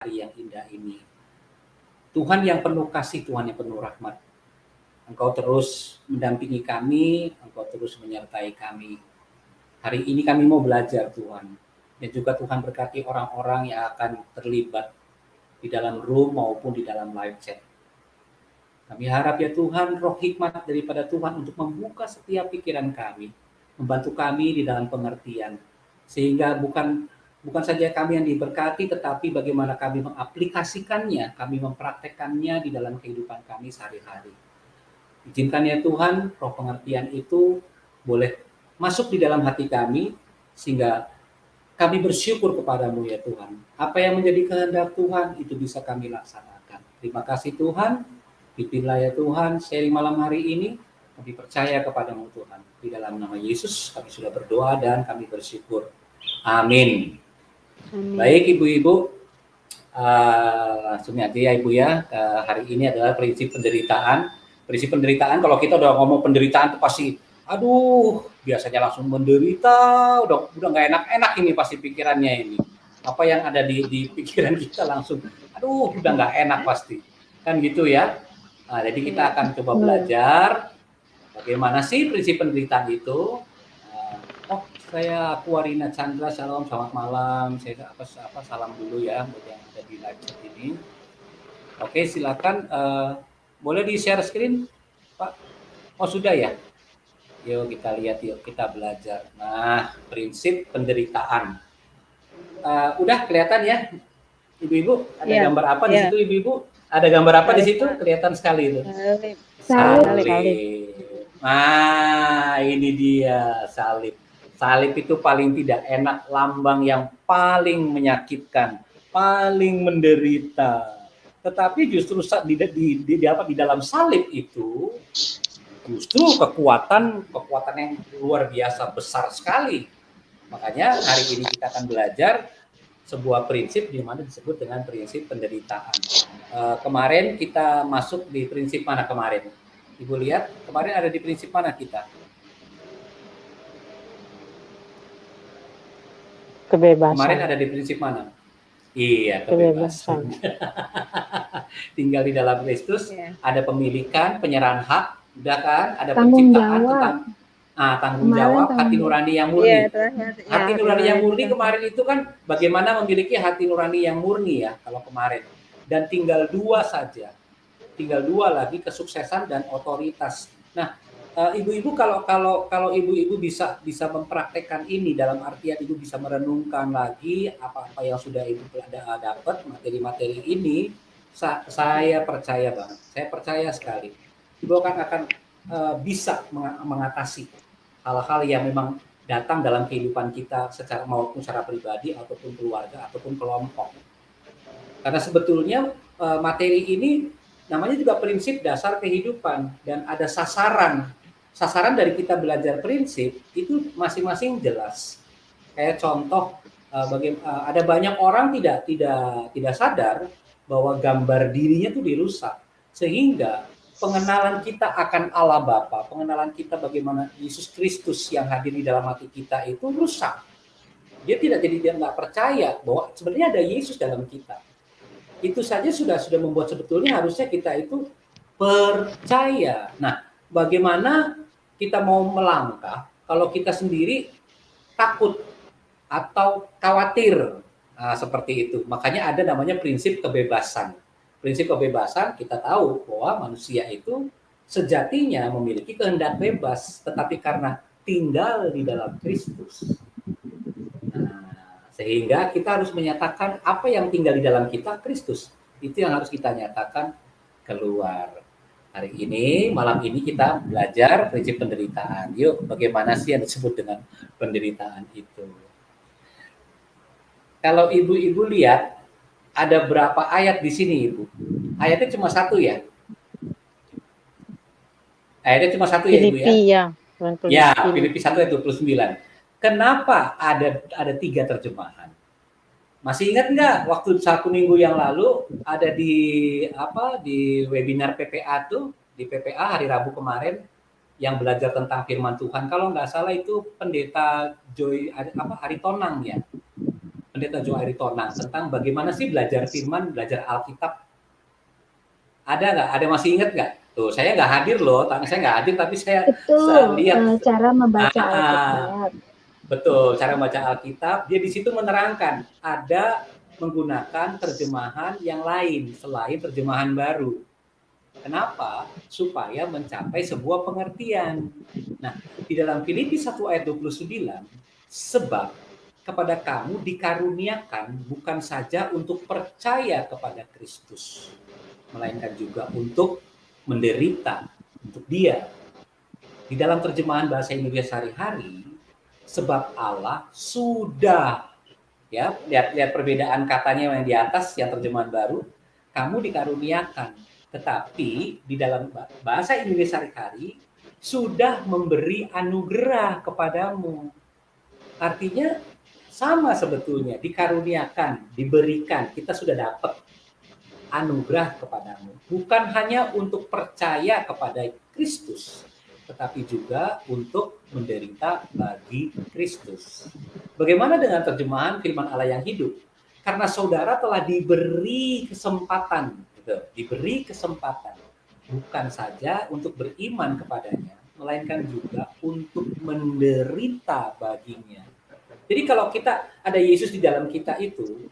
hari yang indah ini. Tuhan yang penuh kasih, Tuhan yang penuh rahmat. Engkau terus mendampingi kami, Engkau terus menyertai kami. Hari ini kami mau belajar Tuhan. Dan juga Tuhan berkati orang-orang yang akan terlibat di dalam room maupun di dalam live chat. Kami harap ya Tuhan, roh hikmat daripada Tuhan untuk membuka setiap pikiran kami, membantu kami di dalam pengertian. Sehingga bukan saja kami yang diberkati, tetapi bagaimana kami mengaplikasikannya, kami mempraktekkannya di dalam kehidupan kami sehari-hari. Izinkan ya Tuhan, roh pengertian itu boleh masuk di dalam hati kami, sehingga kami bersyukur kepadamu ya Tuhan. Apa yang menjadi kehendak Tuhan, itu bisa kami laksanakan. Terima kasih Tuhan, pimpinlah ya Tuhan, sharing malam hari ini, kami percaya kepadamu Tuhan. Di dalam nama Yesus kami sudah berdoa dan kami bersyukur. Amin. Baik Ibu-Ibu, langsung aja ya Ibu ya. Hari ini adalah prinsip penderitaan. Prinsip penderitaan, kalau kita udah ngomong penderitaan itu pasti, aduh, biasanya langsung menderita, udah nggak enak-enak ini pasti pikirannya ini. Apa yang ada di pikiran kita langsung, aduh, udah nggak enak pasti. Kan gitu ya. Nah, jadi kita akan coba belajar bagaimana sih prinsip penderitaan itu. Saya Aquarina Chandra, shalom, selamat malam. Saya salam dulu ya buat yang ada di live chat ini. Oke, silakan. Boleh di share screen, Pak? Oh sudah ya. Yuk kita lihat, yuk kita belajar. Nah, prinsip penderitaan. Udah kelihatan ya, Ibu-ibu? Ada gambar apa di situ, Ibu-ibu? Ada gambar apa di situ? Kelihatan sekali itu. Salib. Nah, ini dia salib. Salib itu paling tidak enak, lambang yang paling menyakitkan, paling menderita. Tetapi justru di dalam salib itu justru kekuatan yang luar biasa besar sekali. Makanya hari ini kita akan belajar sebuah prinsip di mana disebut dengan prinsip penderitaan. Kemarin kita masuk di prinsip mana kemarin? Ibu lihat kemarin ada di prinsip mana kita? Kebebasan. Kemarin ada di prinsip mana? Iya, kebebasan. Tinggal di dalam Kristus, ada pemilikan, penyerahan hak, udah kan? Ada penciptaan tentang tanggung jawab, hati nurani yang murni. Hati nurani yang murni kemarin itu kan bagaimana memiliki hati nurani yang murni ya kalau kemarin. Dan tinggal dua saja. Tinggal dua lagi, kesuksesan dan otoritas. Nah, ibu-ibu kalau ibu-ibu bisa mempraktekkan ini dalam artian ibu bisa merenungkan lagi apa-apa yang sudah ibu dapat materi-materi ini, saya percaya banget, saya percaya sekali ibu akan bisa mengatasi hal-hal yang memang datang dalam kehidupan kita maupun secara pribadi ataupun keluarga ataupun kelompok. Karena sebetulnya materi ini namanya juga prinsip dasar kehidupan dan ada sasaran dari kita belajar prinsip itu masing-masing jelas. Kayak contoh ada banyak orang tidak sadar bahwa gambar dirinya tuh dirusak, sehingga pengenalan kita akan Allah Bapa, pengenalan kita bagaimana Yesus Kristus yang hadir di dalam hati kita itu rusak. Dia nggak percaya bahwa sebenarnya ada Yesus dalam kita. Itu saja sudah membuat sebetulnya harusnya kita itu percaya. Nah, bagaimana kita mau melangkah kalau kita sendiri takut atau khawatir? Nah, seperti itu. Makanya ada namanya prinsip kebebasan. Prinsip kebebasan kita tahu bahwa manusia itu sejatinya memiliki kehendak bebas, tetapi karena tinggal di dalam Kristus. Sehingga kita harus menyatakan apa yang tinggal di dalam kita, Kristus. Itu yang harus kita nyatakan keluar. Hari ini, malam ini kita belajar prinsip penderitaan. Yuk, bagaimana sih yang disebut dengan penderitaan itu? Kalau ibu-ibu lihat, ada berapa ayat di sini, Ibu? Ayatnya cuma satu ya? Ayatnya cuma satu ya, Ibu ya? Ya, Filipi 1 ayat 29. Kenapa ada 3 terjemahan? Masih ingat nggak waktu 1 minggu yang lalu ada di webinar PPA tuh, di PPA hari Rabu kemarin yang belajar tentang firman Tuhan. Kalau nggak salah itu pendeta Joy Aritonang ya. Pendeta Jo Aritonang tentang bagaimana sih belajar firman, belajar Alkitab. Ada nggak? Ada masih ingat nggak? Tuh, saya nggak hadir loh, saya nggak hadir, tapi saya lihat cara membaca Alkitab. Betul, cara membaca Alkitab. Dia di situ menerangkan ada menggunakan terjemahan yang lain selain terjemahan baru. Kenapa? Supaya mencapai sebuah pengertian. Nah, di dalam Filipi 1 ayat 29, sebab kepada kamu dikaruniakan bukan saja untuk percaya kepada Kristus, melainkan juga untuk menderita untuk Dia. Di dalam terjemahan bahasa Indonesia sehari-hari, sebab Allah sudah, ya, lihat perbedaan katanya yang di atas, yang terjemahan baru, kamu dikaruniakan, tetapi di dalam bahasa Indonesia sehari-hari sudah memberi anugerah kepadamu. Artinya sama sebetulnya, dikaruniakan, diberikan, kita sudah dapat anugerah kepadamu. Bukan hanya untuk percaya kepada Kristus, tetapi juga untuk menderita bagi Kristus. Bagaimana dengan terjemahan firman Allah yang hidup? Karena saudara telah diberi kesempatan, gitu, diberi kesempatan, bukan saja untuk beriman kepadanya, melainkan juga untuk menderita baginya. Jadi kalau kita ada Yesus di dalam kita itu,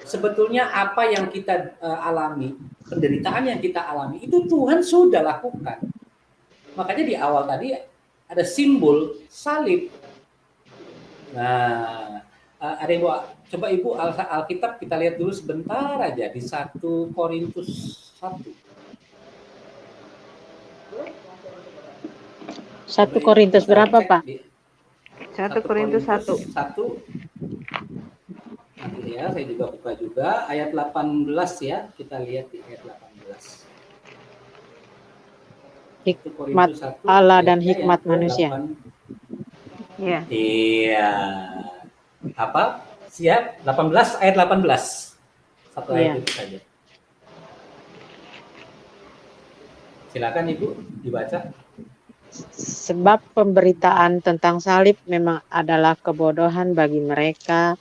sebetulnya apa yang kita alami, penderitaan yang kita alami, itu Tuhan sudah lakukan. Makanya di awal tadi ada simbol salib. Nah, ada Ibu, coba Ibu Alkitab kita lihat dulu sebentar aja di 1 Korintus 1. 1 Korintus berapa, Pak? 1 Korintus 1. Nanti ya, saya juga buka juga ayat 18 ya. Kita lihat di ayat 18. Hikmat Allah dan hikmat manusia. Iya. Iya. Apa? Siap? 18 ayat 18. Satu ayat itu saja. Silakan Ibu dibaca. Sebab pemberitaan tentang salib memang adalah kebodohan bagi mereka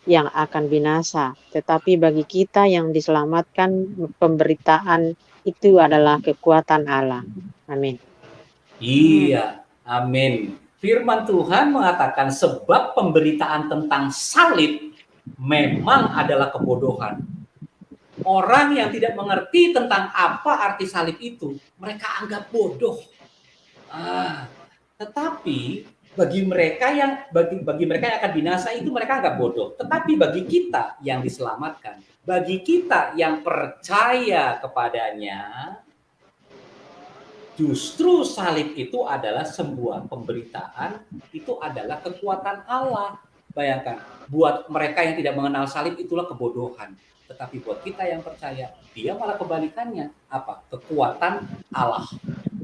yang akan binasa, tetapi bagi kita yang diselamatkan pemberitaan itu adalah kekuatan Allah. Amin. Iya, amin. Firman Tuhan mengatakan sebab pemberitaan tentang salib memang adalah kebodohan. Orang yang tidak mengerti tentang apa arti salib itu, mereka anggap bodoh. Tetapi bagi mereka yang akan binasa itu mereka anggap bodoh. Tetapi bagi kita yang diselamatkan, bagi kita yang percaya kepadanya, justru salib itu adalah sebuah pemberitaan, itu adalah kekuatan Allah. Bayangkan, buat mereka yang tidak mengenal salib itulah kebodohan. Tetapi buat kita yang percaya, dia malah kebalikannya. Apa? Kekuatan Allah.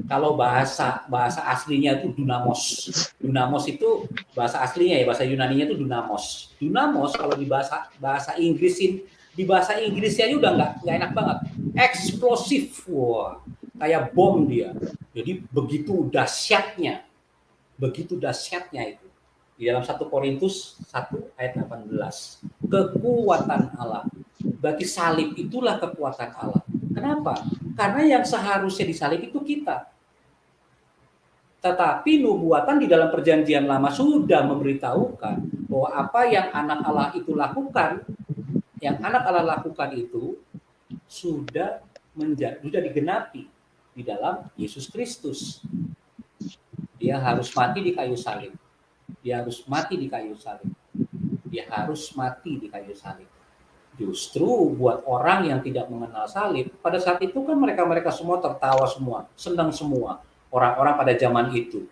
Kalau bahasa aslinya itu dunamos. Dunamos itu bahasa aslinya ya, bahasa Yunaninya itu dunamos. Dunamos kalau di bahasa Inggrisin, di bahasa Inggrisnya udah nggak enak banget. Eksplosif, wah, kayak bom dia. Jadi begitu dahsyatnya itu. Di dalam 1 Korintus 1 ayat 18. Kekuatan Allah. Berarti salib itulah kekuatan Allah. Kenapa? Karena yang seharusnya disalib itu kita. Tetapi nubuatan di dalam perjanjian lama sudah memberitahukan bahwa apa yang anak Allah itu lakukan, sudah digenapi di dalam Yesus Kristus. Dia harus mati di kayu salib. Justru buat orang yang tidak mengenal salib, pada saat itu kan mereka semua tertawa semua, senang semua. Orang-orang pada zaman itu.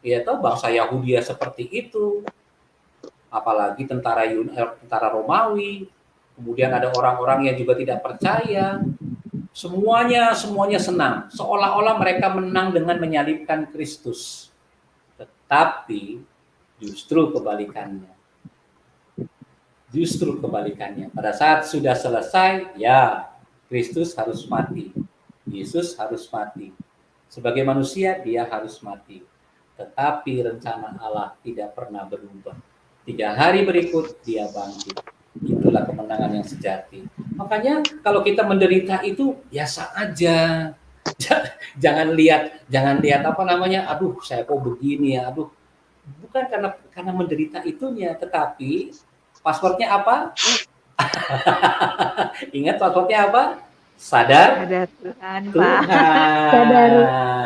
Ya tahu bangsa Yahudi seperti itu. Apalagi tentara Romawi. Kemudian ada orang-orang yang juga tidak percaya. Semuanya senang. Seolah-olah mereka menang dengan menyalibkan Kristus. Tetapi justru kebalikannya. Pada saat sudah selesai, ya Kristus harus mati. Yesus harus mati. Sebagai manusia dia harus mati. Tetapi rencana Allah tidak pernah berubah. 3 hari berikut dia bangkit. Itulah kemenangan yang sejati. Makanya kalau kita menderita itu biasa aja. Jangan lihat apa namanya, aduh saya kok begini ya, aduh. Bukan karena menderita itunya, tetapi passwordnya apa? Ingat passwordnya apa? Sadar Ada Tuhan, Pak. Tuhan.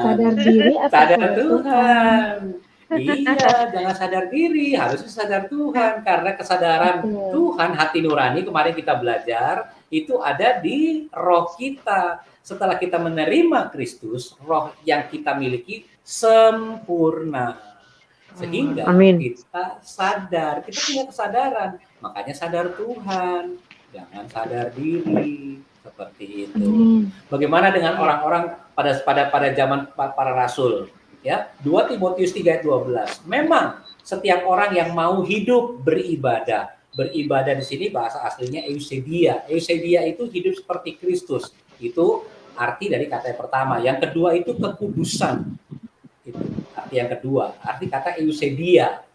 Sadar diri atau Sadar sadar Tuhan. Iya, jangan sadar diri, harusnya sadar Tuhan. Karena kesadaran Betul. Tuhan, hati nurani, kemarin kita belajar, itu ada di roh kita. Setelah kita menerima Kristus, roh yang kita miliki sempurna. Sehingga Amin. kita sadar, kita punya kesadaran. Makanya sadar Tuhan, jangan sadar diri. Seperti itu. Bagaimana dengan orang-orang pada zaman para rasul? Ya, 2 Timotius 3 ayat 12. Memang setiap orang yang mau hidup beribadah. Beribadah di sini bahasa aslinya eusedia. Eusedia itu hidup seperti Kristus. Itu arti dari kata yang pertama. Yang kedua itu kekudusan. Itu arti yang kedua. Arti kata eusedia.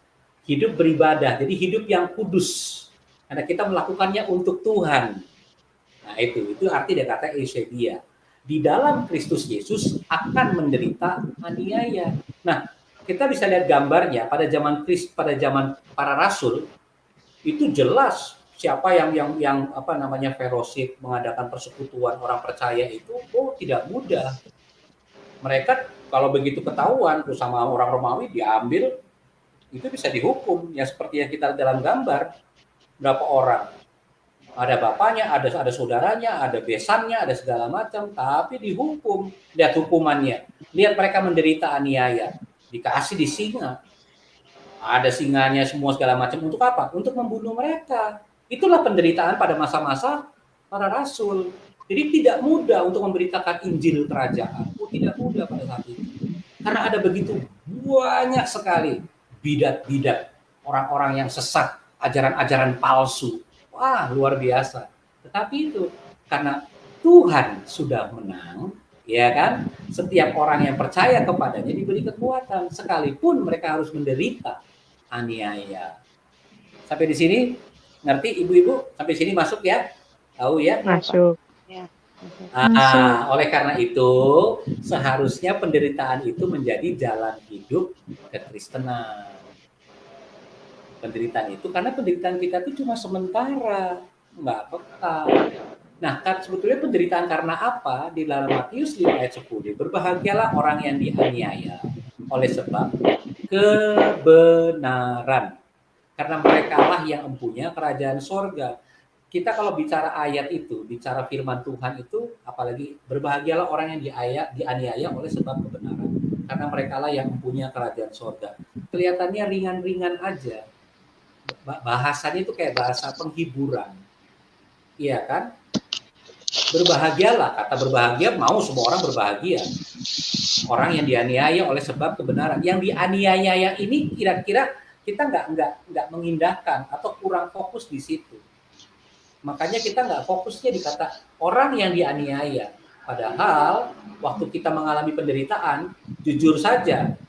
Hidup beribadah. Jadi hidup yang kudus. Karena kita melakukannya untuk Tuhan. Nah, itu arti dari kata eusedia. Di dalam Kristus Yesus akan menderita aniaya. Nah, kita bisa lihat gambarnya pada zaman para rasul itu jelas siapa yang apa namanya fellowship, mengadakan persekutuan orang percaya itu tidak mudah. Mereka kalau begitu ketahuan bersama orang Romawi diambil, itu bisa dihukum ya seperti yang kita dalam gambar. Berapa orang? Ada bapaknya, ada saudaranya, ada besannya, ada segala macam, tapi dihukum. Lihat hukumannya. Lihat mereka menderita aniaya. Dikasih di singa. Ada singanya semua segala macam. Untuk apa? Untuk membunuh mereka. Itulah penderitaan pada masa-masa para rasul. Jadi tidak mudah untuk memberitakan Injil kerajaan. Tidak mudah pada saat itu. Karena ada begitu banyak sekali bidat-bidat, orang-orang yang sesat, ajaran-ajaran palsu. Wah, luar biasa. Tetapi itu karena Tuhan sudah menang, ya kan? Setiap orang yang percaya kepadanya diberi kekuatan, sekalipun mereka harus menderita aniaya. Sampai di sini ngerti ibu-ibu? Sampai sini masuk ya? Tahu ya? Masuk. Oleh karena itu, seharusnya penderitaan itu menjadi jalan hidup kekristenan. Penderitaan itu karena penderitaan kita itu cuma sementara, nggak kekal. Nah, kan sebetulnya penderitaan karena apa? Di dalam Matius 5 ayat 10, berbahagialah orang yang dianiaya oleh sebab kebenaran. Karena merekalah yang mempunyai kerajaan sorga. Kita kalau bicara ayat itu, bicara firman Tuhan itu, apalagi berbahagialah orang yang dianiaya oleh sebab kebenaran. Karena merekalah yang mempunyai kerajaan sorga. Kelihatannya ringan-ringan aja. Bahasanya itu kayak bahasa penghiburan, iya kan? Berbahagialah, kata berbahagia mau semua orang berbahagia. Orang yang dianiaya oleh sebab kebenaran. Yang dianiaya ini kira-kira kita nggak mengindahkan atau kurang fokus di situ. Makanya kita nggak fokusnya di kata orang yang dianiaya. Padahal waktu kita mengalami penderitaan, jujur saja,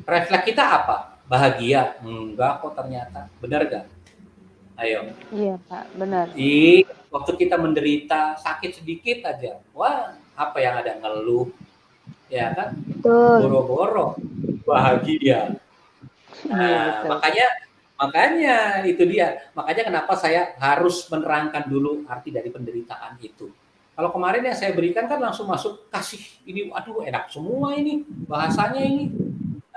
refleks kita apa? Bahagia? Enggak kok ternyata. Benar gak? Ayo. Iya Pak, benar. Waktu kita menderita sakit sedikit aja, wah apa yang ada ngeluh, ya kan? Boro-boro bahagia. Nah, makanya itu dia. Makanya kenapa saya harus menerangkan dulu arti dari penderitaan itu. Kalau kemarin yang saya berikan kan langsung masuk kasih ini, aduh enak semua ini bahasanya ini.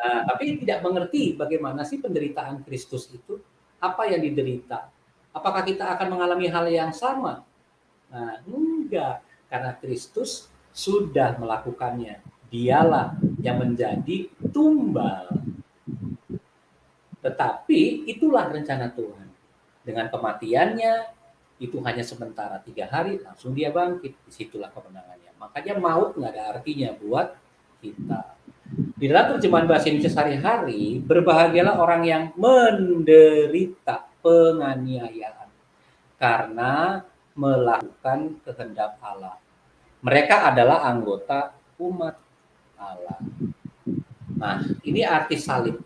Tapi tidak mengerti bagaimana sih penderitaan Kristus itu, apa yang diderita. Apakah kita akan mengalami hal yang sama? Nah, enggak. Karena Kristus sudah melakukannya. Dialah yang menjadi tumbal. Tetapi itulah rencana Tuhan. Dengan kematiannya, itu hanya sementara 3 hari, langsung dia bangkit. Disitulah kemenangannya. Makanya maut nggak ada artinya buat kita. Di dalam terjemahan bahasa Indonesia sehari-hari, berbahagialah orang yang menderita penganiayaan karena melakukan kehendak Allah. Mereka adalah anggota umat Allah. Nah, ini arti salib.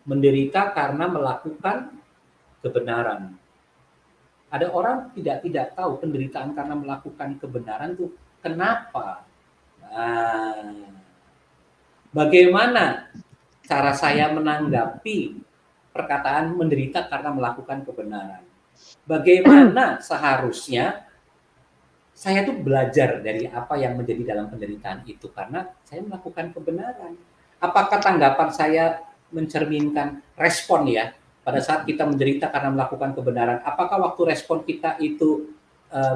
menderita karena melakukan kebenaran. Ada orang tidak tahu penderitaan karena melakukan kebenaran tuh kenapa. Nah, bagaimana cara saya menanggapi perkataan menderita karena melakukan kebenaran? Bagaimana seharusnya saya tuh belajar dari apa yang menjadi dalam penderitaan itu karena saya melakukan kebenaran. Apakah tanggapan saya mencerminkan respon ya pada saat kita menderita karena melakukan kebenaran? Apakah waktu respon kita itu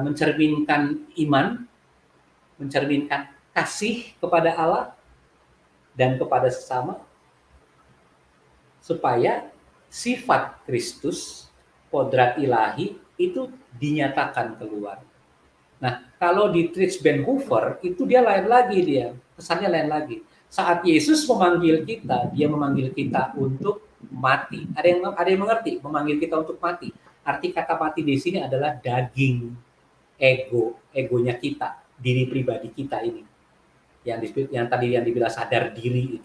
mencerminkan iman, mencerminkan kasih kepada Allah dan kepada sesama? Supaya sifat Kristus, kodrat ilahi itu dinyatakan keluar. Nah, kalau di Dietrich Bonhoeffer itu dia lain lagi dia, pesannya lain lagi. Saat Yesus memanggil kita, dia memanggil kita untuk mati. Ada yang mengerti memanggil kita untuk mati? Arti kata mati di sini adalah daging, egonya kita, diri pribadi kita ini. Yang tadi yang dibilang sadar diri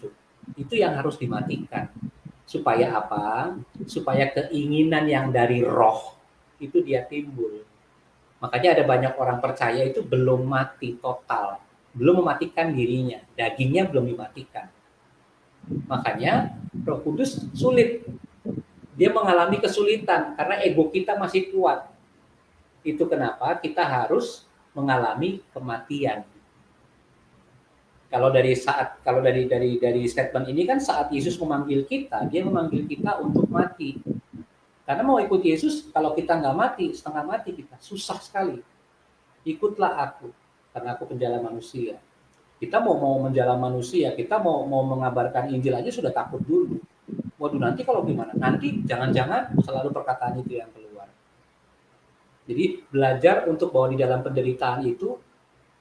itu yang harus dimatikan. Supaya apa? Supaya keinginan yang dari roh itu dia timbul. Makanya ada banyak orang percaya itu belum mati total, belum mematikan dirinya, dagingnya belum dimatikan. Makanya Roh Kudus sulit, dia mengalami kesulitan karena ego kita masih kuat. Itu kenapa kita harus mengalami kematian. Kalau dari statement ini kan saat Yesus memanggil kita, dia memanggil kita untuk mati. Karena mau ikut Yesus, kalau kita nggak mati, setengah mati kita, susah sekali. Ikutlah aku, karena aku penjala manusia. Kita mau menjala manusia, kita mau mengabarkan Injil aja sudah takut dulu. Waduh, nanti kalau gimana? Nanti jangan-jangan selalu perkataan itu yang keluar. Jadi belajar untuk bahwa di dalam penderitaan itu,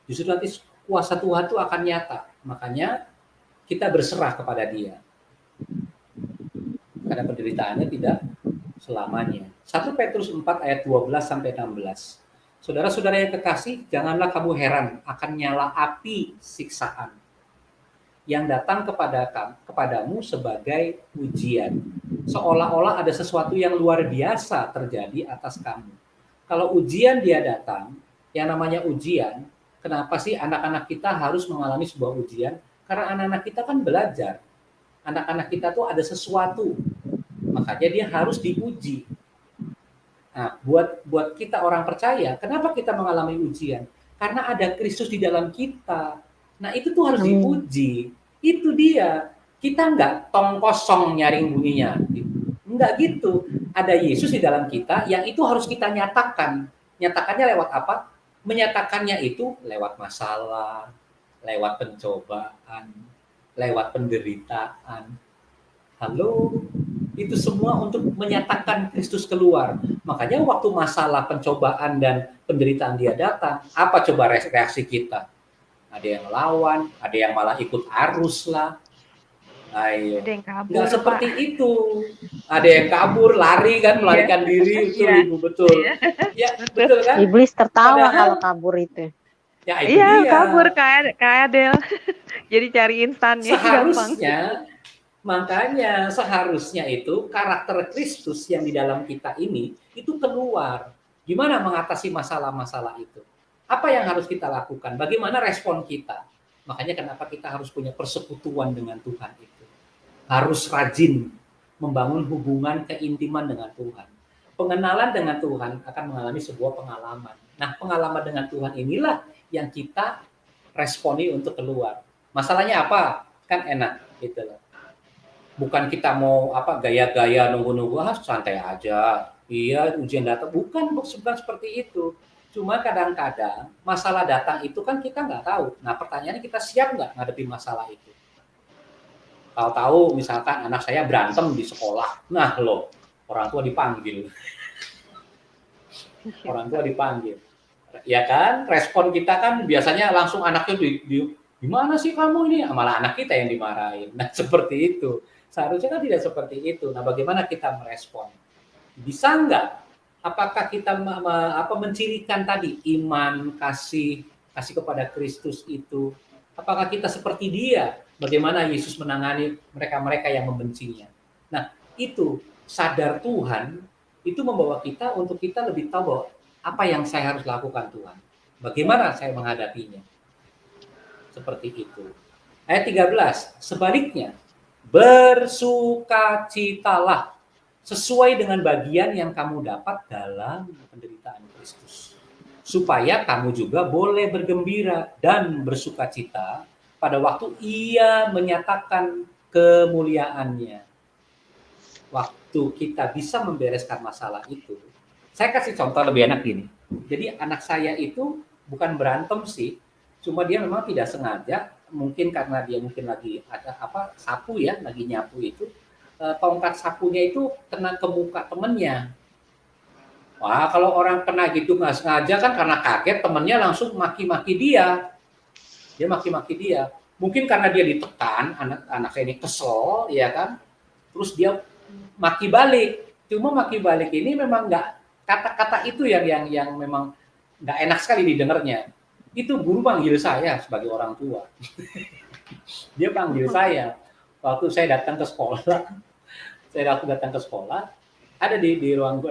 justru nanti kuasa Tuhan itu akan nyata. Makanya kita berserah kepada Dia. Karena penderitaannya tidak selamanya. 1 Petrus 4 ayat 12 sampai 16. Saudara-saudara yang kekasih, janganlah kamu heran akan nyala api siksaan yang datang kepadamu sebagai ujian. Seolah-olah ada sesuatu yang luar biasa terjadi atas kamu. Kalau ujian dia datang, yang namanya ujian, kenapa sih anak-anak kita harus mengalami sebuah ujian? Karena anak-anak kita kan belajar. Anak-anak kita tuh ada sesuatu. Makanya dia harus diuji. Nah, buat kita orang percaya, kenapa kita mengalami ujian? Karena ada Kristus di dalam kita. Nah, itu tuh harus diuji. Itu dia. Kita nggak tong kosong nyaring bunyinya. Nggak gitu. Ada Yesus di dalam kita yang itu harus kita nyatakan. Nyatakannya lewat apa? Menyatakannya itu lewat masalah, lewat pencobaan, lewat penderitaan. Halo? Itu semua untuk menyatakan Kristus keluar. Makanya waktu masalah pencobaan dan penderitaan dia datang, apa coba reaksi kita? Ada yang lawan, ada yang malah ikut arus lah. Ayo. Ada yang kabur, nggak seperti Pak. itu. Ada yang kabur, lari kan, melarikan diri. Itu Ibu, betul. Ya, betul kan? Iblis tertawa kalau kabur itu. Ya, itu Iya, dia. kabur kayak Adel. Jadi cari instannya gampang. Makanya seharusnya itu karakter Kristus yang di dalam kita ini itu keluar. Gimana mengatasi masalah-masalah itu? Apa yang harus kita lakukan? Bagaimana respon kita? Makanya kenapa kita harus punya persekutuan dengan Tuhan itu. Harus rajin membangun hubungan keintiman dengan Tuhan. Pengenalan dengan Tuhan akan mengalami sebuah pengalaman. Nah, pengalaman dengan Tuhan inilah yang kita responi untuk keluar. Masalahnya apa? Kan enak gitu loh. Bukan kita mau gaya-gaya nunggu-nunggu santai aja. Iya, ujian datang. Bukan seperti itu. Cuma kadang-kadang masalah datang itu kan kita nggak tahu. Nah, pertanyaannya kita siap nggak ngadepin masalah itu? Tahu-tahu misalkan anak saya berantem di sekolah. Nah loh, orang tua dipanggil. Orang tua dipanggil. Ya kan, respon kita kan biasanya langsung anaknya gimana sih kamu ini? Malah anak kita yang dimarahin. Nah, seperti itu. Seharusnya kan tidak seperti itu. Nah, bagaimana kita merespon? Bisa nggak? Apakah kita mencirikan tadi iman, kasih kepada Kristus itu? Apakah kita seperti Dia? Bagaimana Yesus menangani mereka-mereka yang membencinya? Nah, itu sadar Tuhan itu membawa kita untuk kita lebih tahu bahwa apa yang saya harus lakukan Tuhan. Bagaimana saya menghadapinya. Seperti itu. Ayat 13, sebaliknya, bersukacitalah sesuai dengan bagian yang kamu dapat dalam penderitaan Kristus. Supaya kamu juga boleh bergembira dan bersukacita pada waktu Ia menyatakan kemuliaannya. Waktu kita bisa membereskan masalah itu, saya kasih contoh lebih enak gini. Jadi anak saya itu bukan berantem sih, cuma dia memang tidak sengaja, mungkin karena dia mungkin lagi ada sapu ya, lagi nyapu itu, tongkat sapunya itu kena ke muka temennya. Wah, kalau orang kena gitu nggak sengaja kan karena kaget, temennya langsung maki-maki dia. Dia maki-maki dia. Mungkin karena dia ditekan, anak saya ini kesel, ya kan? Terus dia maki balik. Cuma maki balik ini memang nggak, kata-kata itu yang memang nggak enak sekali didengarnya. Itu guru panggil saya sebagai orang tua. Dia panggil saya waktu saya datang ke sekolah. Ada di ruang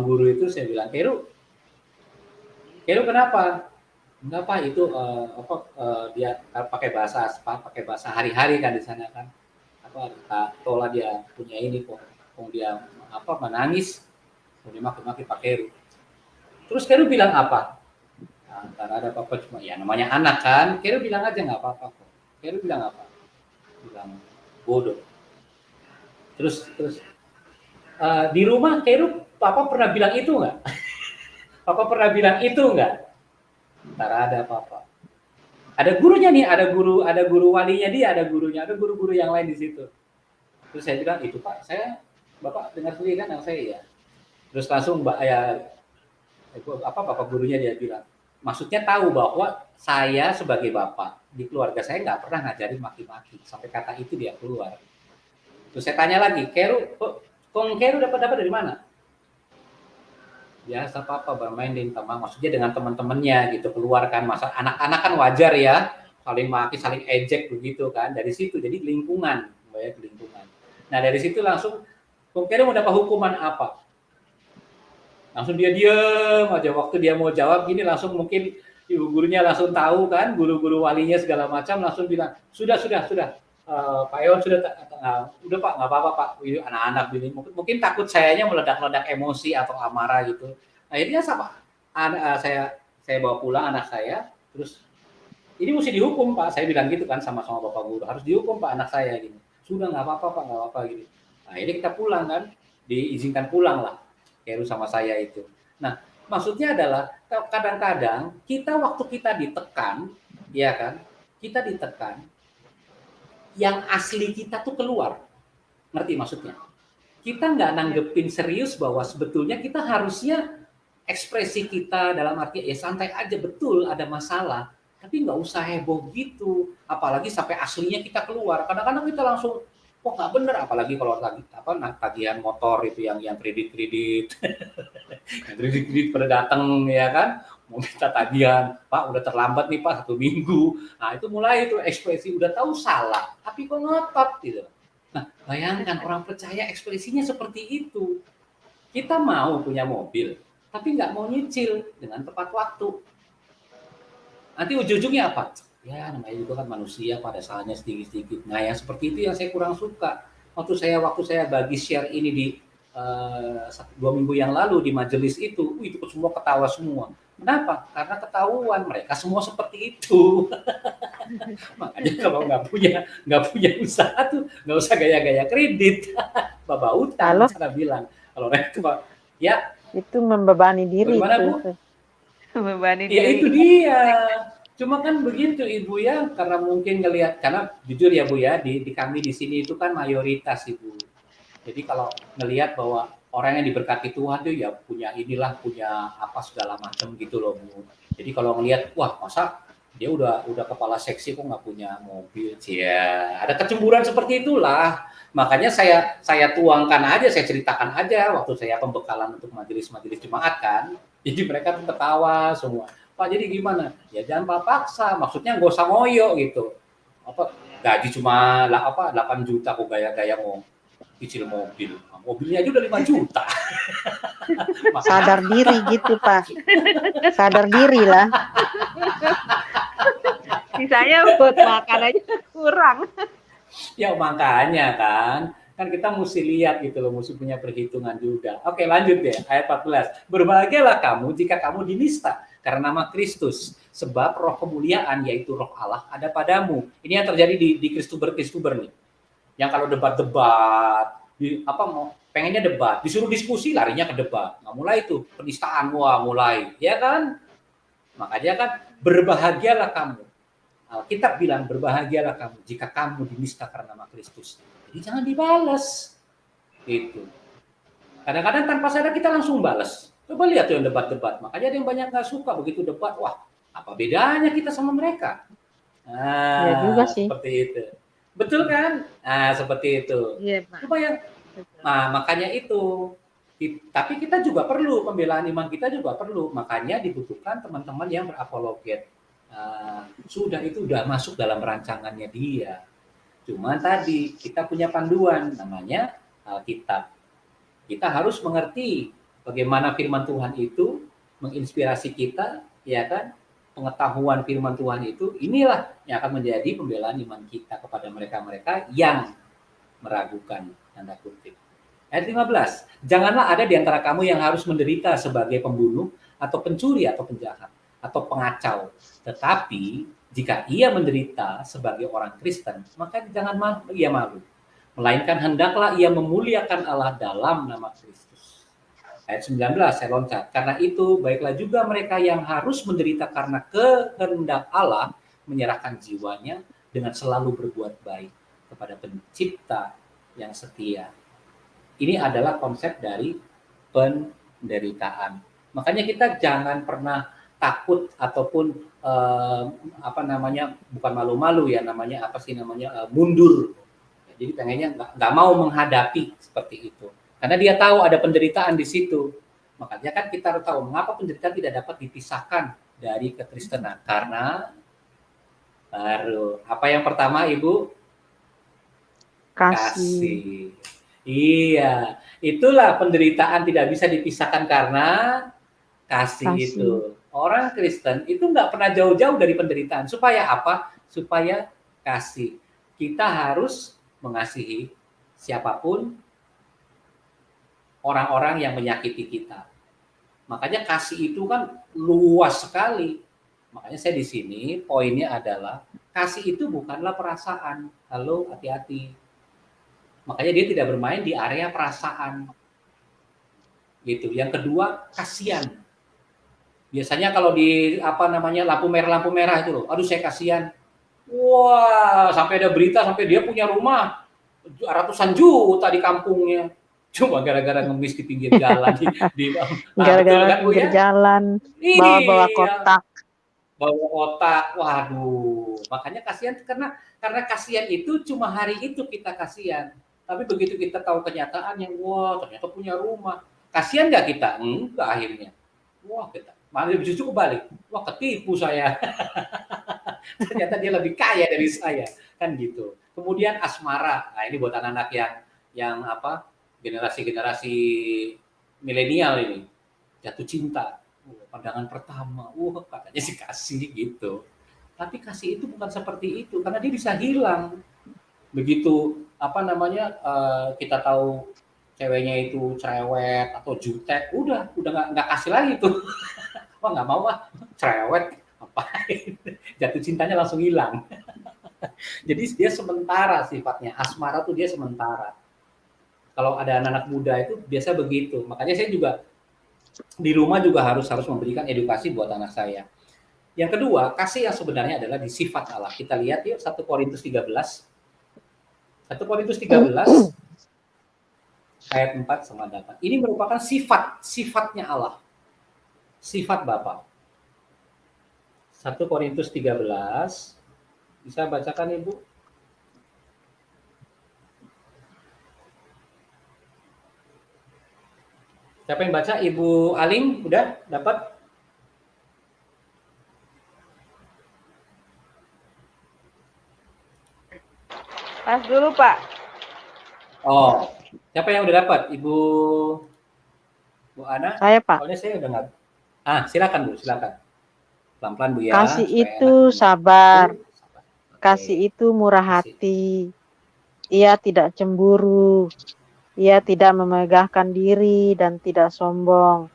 guru itu, saya bilang, Keru kenapa? Kenapa itu dia pakai bahasa hari-hari kan di sana kan. Tola dia punya ini kok dia menangis, kemudian maki-maki Pak Keru. Terus Keru bilang apa? Antara ada apa-apa, cuma ya namanya anak kan. Keru bilang aja nggak apa-apa kok. Keru bilang apa? Bilang bodoh. Terus di rumah Keru, Papa pernah bilang itu nggak? Papa pernah bilang itu nggak? Antara ada Papa. Ada gurunya nih, ada guru walinya dia, ada gurunya, ada guru-guru yang lain di situ. Terus saya bilang, itu Pak, Bapak dengar sendiri kan yang saya ya. Terus langsung Bapak gurunya dia bilang, maksudnya tahu bahwa saya sebagai bapak di keluarga saya nggak pernah ngajarin maki-maki, sampai kata itu dia keluar. Terus saya tanya lagi, Keru dapat dari mana? Biasa Papa bermain di teman, maksudnya dengan teman-temannya gitu, keluar kan, masa anak-anak kan wajar ya, saling maki, saling ejek begitu kan, dari situ jadi lingkungan. Nah dari situ langsung, Keru mau dapat hukuman apa? Langsung dia diam aja, waktu dia mau jawab gini langsung mungkin ibu gurunya langsung tahu kan, guru-guru walinya segala macam langsung bilang, sudah Pak Ewan sudah Pak, nggak apa-apa Pak, anak-anak ini mungkin takut sayanya meledak-ledak emosi atau amarah gitu. Akhirnya saya bawa pulang anak saya, terus ini mesti dihukum Pak, saya bilang gitu kan sama bapak guru, harus dihukum Pak anak saya gini. Sudah nggak apa-apa Pak, nggak apa-apa gitu. Nah ini kita pulang kan, diizinkan pulang lah, Keru sama saya itu. Nah maksudnya adalah kadang-kadang kita waktu kita ditekan, ya kan, kita ditekan, yang asli kita tuh keluar. Ngerti maksudnya? Kita nggak nanggepin serius bahwa sebetulnya kita harusnya ekspresi kita dalam arti ya santai aja, betul ada masalah, tapi nggak usah heboh gitu. Apalagi sampai aslinya kita keluar. Kadang-kadang kita langsung, kok nggak bener, apalagi kalau lagi tagihan motor itu yang kredit pada datang ya kan, mau minta tagihan, Pak udah terlambat nih Pak 1 minggu. Nah itu mulai itu ekspresi udah tahu salah, tapi kok ngotot gitu. Nah bayangkan orang percaya ekspresinya seperti itu. Kita mau punya mobil, tapi nggak mau nyicil dengan tepat waktu. Nanti ujung-ujungnya apa? Ya namanya juga kan manusia, pada salahnya sedikit-sedikit. Nah yang seperti itu yang saya kurang suka. Waktu saya bagi share ini di 2 minggu yang lalu di majelis itu semua ketawa semua. Kenapa? Karena ketahuan mereka semua seperti itu. Makanya kalau nggak punya usaha tuh nggak usah gaya-gaya kredit, bawa utang. Cara bilang kalau mereka ya itu membebani diri. Bagaimana Bu? Membebani ya diri. Itu dia. Cuma kan begitu Ibu ya, karena mungkin ngelihat, karena jujur ya Bu ya, di kami di sini itu kan mayoritas Ibu. Jadi kalau ngelihat bahwa orang yang diberkati Tuhan tuh ya punya inilah, punya apa segala macam gitu loh Bu. Jadi kalau ngelihat, wah masa dia udah kepala seksi kok nggak punya mobil, ya ada kecemburuan seperti itulah. Makanya saya tuangkan aja, saya ceritakan aja waktu saya pembekalan untuk majelis-majelis jemaat kan. Jadi mereka tuh ketawa semua. Pak jadi gimana? Ya jangan paksa, maksudnya nggak usah ngoyo gitu. Gaji cuma 8 juta kok gaya-gaya mau cicil mobil. Mobilnya aja udah 5 juta. Sadar diri gitu, Pak. Sadar diri lah. Sisanya buat makan aja kurang. Ya makanya kan kita mesti lihat gitu loh, mesti punya perhitungan juga. Oke, lanjut deh, ayat 14. Berbahagialah kamu jika kamu dinista karena nama Kristus, sebab roh kemuliaan yaitu roh Allah ada padamu. Ini yang terjadi di Kristuber nih. Yang kalau debat-debat, mau pengennya debat, disuruh diskusi larinya ke debat. Nah, mulai itu penistaan, mulai, ya kan? Makanya kan berbahagialah kamu. Alkitab bilang berbahagialah kamu jika kamu dinista karena nama Kristus. Jadi jangan dibalas. Itu. Kadang-kadang tanpa sadar kita langsung balas. Coba lihat tuh yang debat-debat. Makanya ada yang banyak nggak suka begitu debat. Wah, apa bedanya kita sama mereka? Ya juga sih. Seperti itu. Betul kan? Seperti itu. Iya, Pak. Makanya itu. Tapi kita juga perlu, pembelaan iman kita juga perlu. Makanya dibutuhkan teman-teman yang berapologet. Itu udah masuk dalam rancangannya dia. Cuma tadi kita punya panduan namanya Alkitab. Kita harus mengerti bagaimana firman Tuhan itu menginspirasi kita, ya kan? Pengetahuan firman Tuhan itu inilah yang akan menjadi pembelaan iman kita kepada mereka-mereka yang meragukan, tanda kutip. Ayat 15. Janganlah ada di antara kamu yang harus menderita sebagai pembunuh atau pencuri atau penjahat atau pengacau. Tetapi jika ia menderita sebagai orang Kristen, maka jangan ia malu. Melainkan hendaklah ia memuliakan Allah dalam nama Kristus. Ayat 19, saya loncat. Karena itu, baiklah juga mereka yang harus menderita karena kehendak Allah, menyerahkan jiwanya dengan selalu berbuat baik kepada pencipta yang setia. Ini adalah konsep dari penderitaan. Makanya kita jangan pernah takut ataupun bukan malu-malu ya, mundur. Jadi pengennya nggak mau menghadapi seperti itu, karena dia tahu ada penderitaan di situ. Makanya kan kita harus tahu mengapa penderitaan tidak dapat dipisahkan dari kekristenan, karena apa yang pertama Ibu? Kasih. Iya, itulah penderitaan tidak bisa dipisahkan karena kasih. Itu. Orang Kristen itu nggak pernah jauh-jauh dari penderitaan. Supaya apa? Supaya kasih. Kita harus mengasihi siapapun orang-orang yang menyakiti kita. Makanya kasih itu kan luas sekali. Makanya saya di sini poinnya adalah kasih itu bukanlah perasaan. Halo, hati-hati. Makanya dia tidak bermain di area perasaan. Gitu. Yang kedua, kasihan. Biasanya kalau di lampu merah itu loh, aduh saya kasihan. Wah, sampai ada berita sampai dia punya rumah ratusan juta di kampungnya. Cuma gara-gara ngemis di pinggir jalan gara-gara pinggir jalan, bawa kotak. Bawa kotak, waduh. Makanya kasihan karena kasihan itu cuma hari itu kita kasihan. Tapi begitu kita tahu kenyataan yang ternyata punya rumah, kasihan nggak kita? Enggak akhirnya. Kita malah justru kebalik. Ketipu saya. Ternyata dia lebih kaya dari saya, kan gitu. Kemudian asmara. Nah, ini buat anak-anak yang generasi milenial ini. Jatuh cinta. Pandangan pertama. Katanya sih kasih gitu. Tapi kasih itu bukan seperti itu karena dia bisa hilang. Begitu kita tahu ceweknya itu cerewet atau jutek, udah nggak kasih lagi tuh. Nggak mau cerewet, ngapain? Jatuh cintanya langsung hilang. Jadi dia sementara sifatnya, asmara tuh dia sementara. Kalau ada anak-anak muda itu biasa begitu. Makanya saya juga di rumah juga harus memberikan edukasi buat anak saya. Yang kedua, kasih yang sebenarnya adalah di sifat Allah. Kita lihat yuk 1 Korintus 13. 1 Korintus 13 ayat 4 sama 8. Ini merupakan sifatnya Allah. Sifat Bapa. 1 Korintus 13. Bisa bacakan Ibu? Siapa yang baca? Ibu Aling udah dapat? Pas dulu, Pak. Siapa yang udah dapat? Ibu Ana? Saya, Pak. Soalnya saya udah nggak. Silakan Bu, silakan. Pelan-pelan Bu ya. Kasih Supaya itu enak. sabar. Oke. Kasih itu murah Kasih. hati. Ia tidak cemburu. Ia tidak memegahkan diri dan tidak sombong.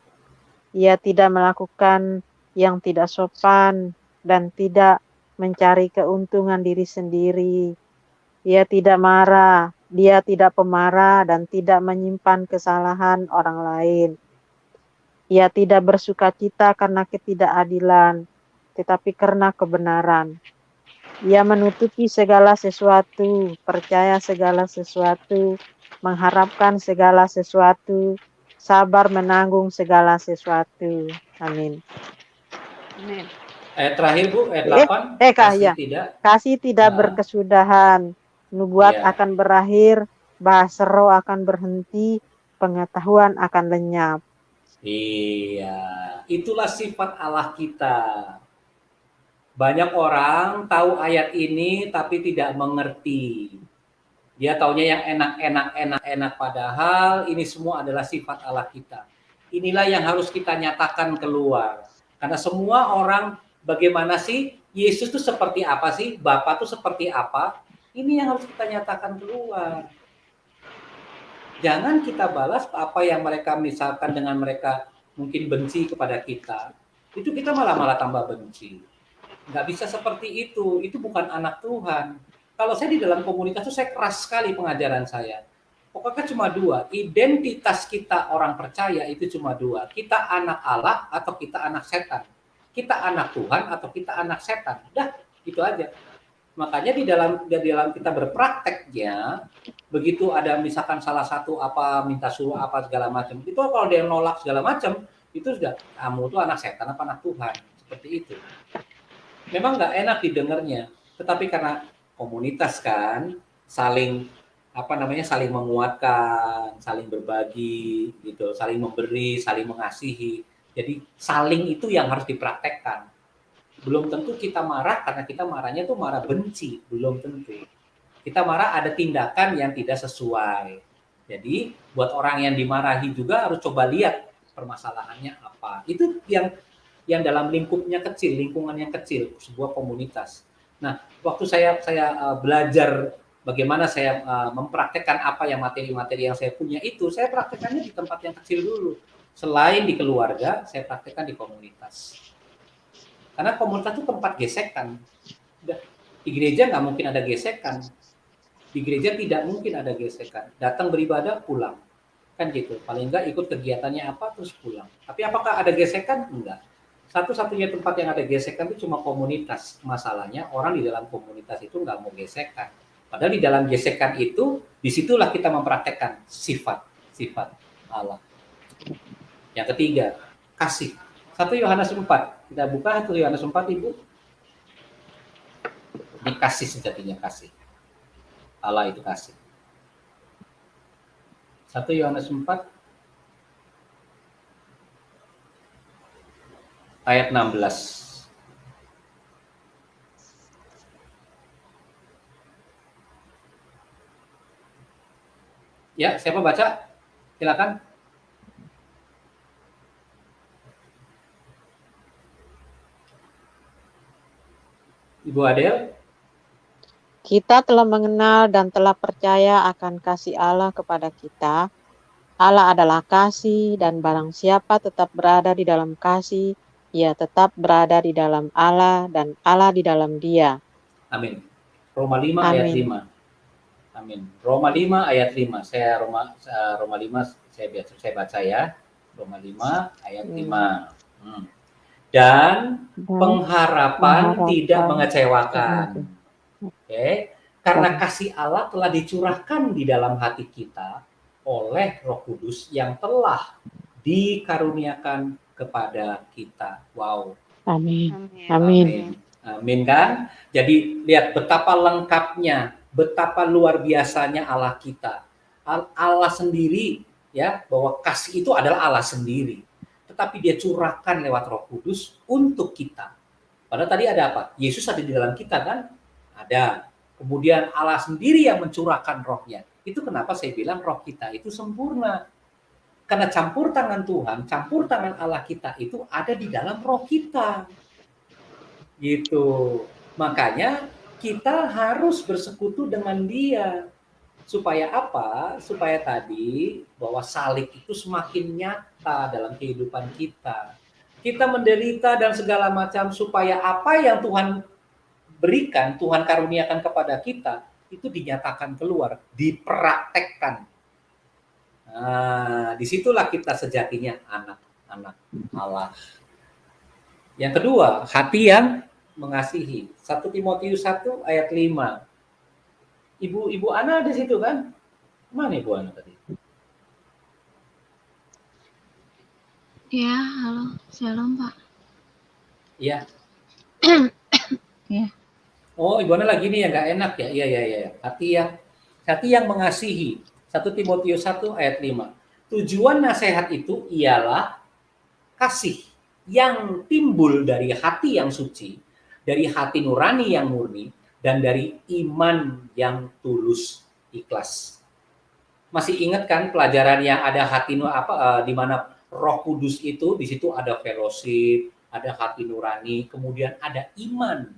Ia tidak melakukan yang tidak sopan dan tidak mencari keuntungan diri sendiri. Ia tidak marah, dia tidak pemarah dan tidak menyimpan kesalahan orang lain. Ia tidak bersukacita karena ketidakadilan, tetapi karena kebenaran. Ia menutupi segala sesuatu, percaya segala sesuatu, mengharapkan segala sesuatu, sabar menanggung segala sesuatu. Amin. Amin. Ayat terakhir Bu, ayat 8. Kasih tidak. Kasih tidak berkesudahan. Nubuat akan berakhir, bahasa roh akan berhenti, pengetahuan akan lenyap. Iya, itulah sifat Allah kita. Banyak orang tahu ayat ini tapi tidak mengerti. Dia taunya yang enak, padahal ini semua adalah sifat Allah kita. Inilah yang harus kita nyatakan keluar. Karena semua orang, bagaimana sih Yesus itu seperti apa sih? Bapa itu seperti apa? Ini yang harus kita nyatakan keluar. Jangan kita balas apa yang mereka misalkan dengan mereka mungkin benci kepada kita. Itu kita malah tambah benci. Nggak bisa seperti itu bukan anak Tuhan. Kalau saya di dalam komunitas itu saya keras sekali pengajaran saya. Pokoknya cuma dua, identitas kita orang percaya itu cuma dua. Kita anak Allah atau kita anak setan. Kita anak Tuhan atau kita anak setan. Udah, gitu aja. Makanya di dalam kita berprakteknya, begitu ada misalkan salah satu apa minta suruh apa segala macam, itu kalau dia nolak segala macam, itu sudah kamu tuh anak setan apa anak Tuhan, seperti itu. Memang nggak enak didengarnya, tetapi karena komunitas kan saling saling menguatkan, saling berbagi, gitu, saling memberi, saling mengasihi. Jadi saling itu yang harus dipraktekkan. Belum tentu kita marah karena kita marahnya tuh marah benci, belum tentu. Kita marah ada tindakan yang tidak sesuai. Jadi buat orang yang dimarahi juga harus coba lihat permasalahannya apa. Itu yang dalam lingkupnya kecil, lingkungan yang kecil, sebuah komunitas. Nah, waktu saya belajar bagaimana saya mempraktekkan apa yang materi-materi yang saya punya itu, saya praktekannya di tempat yang kecil dulu. Selain di keluarga, saya praktekkan di komunitas. Karena komunitas itu tempat gesekan. Di gereja nggak mungkin ada gesekan. Di gereja tidak mungkin ada gesekan. Datang beribadah, pulang. Kan gitu. Paling nggak ikut kegiatannya apa, terus pulang. Tapi apakah ada gesekan? Enggak. Satu-satunya tempat yang ada gesekan itu cuma komunitas. Masalahnya orang di dalam komunitas itu nggak mau gesekan. Padahal di dalam gesekan itu, disitulah kita mempraktekkan sifat Allah. Yang ketiga, kasih. 1 Yohanes 4. Kita buka 1 Yohanes 4, Ibu. Ini kasih sejatinya, kasih. Allah itu kasih. 1 Yohanes 4 ayat 16. Ya, siapa baca? Silakan. Ibu Adel. Kita telah mengenal dan telah percaya akan kasih Allah kepada kita. Allah adalah kasih dan barang siapa tetap berada di dalam kasih, ia tetap berada di dalam Allah dan Allah di dalam dia. Amin. Roma 5 ayat 5. Amin. Roma 5 ayat 5. Roma 5 saya baca ya. Roma 5 ayat 5. Dan pengharapan tidak mengecewakan. Oke. Karena kasih Allah telah dicurahkan di dalam hati kita oleh Roh Kudus yang telah dikaruniakan kepada kita. Wow. Amin. Amin. Amin kan? Jadi lihat betapa lengkapnya, betapa luar biasanya Allah kita. Allah sendiri ya, bahwa kasih itu adalah Allah sendiri. Tetapi dia curahkan lewat Roh Kudus untuk kita. Padahal tadi ada apa? Yesus ada di dalam kita kan? Ada. Kemudian Allah sendiri yang mencurahkan rohnya. Itu kenapa saya bilang roh kita itu sempurna. Karena campur tangan Tuhan, campur tangan Allah kita itu ada di dalam roh kita. Gitu. Makanya kita harus bersekutu dengan Dia. Supaya apa? Supaya tadi bahwa salib itu semakin nyata dalam kehidupan kita. Kita menderita dan segala macam supaya apa yang Tuhan berikan, Tuhan karuniakan kepada kita, itu dinyatakan keluar, dipraktekkan. Nah, disitulah kita sejatinya anak-anak Allah. Yang kedua, hati yang mengasihi. 1 Timotius 1 ayat 5. Ibu Ana di situ kan? Mana Ibu Ana tadi? Ya, halo. Shalom, Pak. Iya. Ya. Oh, Ibu Ana lagi nih ya, nggak enak ya? Iya. Hati yang mengasihi. 1 Timotius 1 ayat 5. Tujuan nasihat itu ialah kasih yang timbul dari hati yang suci, dari hati nurani yang murni, dan dari iman yang tulus ikhlas. Masih ingat kan pelajaran yang ada hati di mana Roh Kudus itu, di situ ada fellowship, ada hati nurani, kemudian ada iman.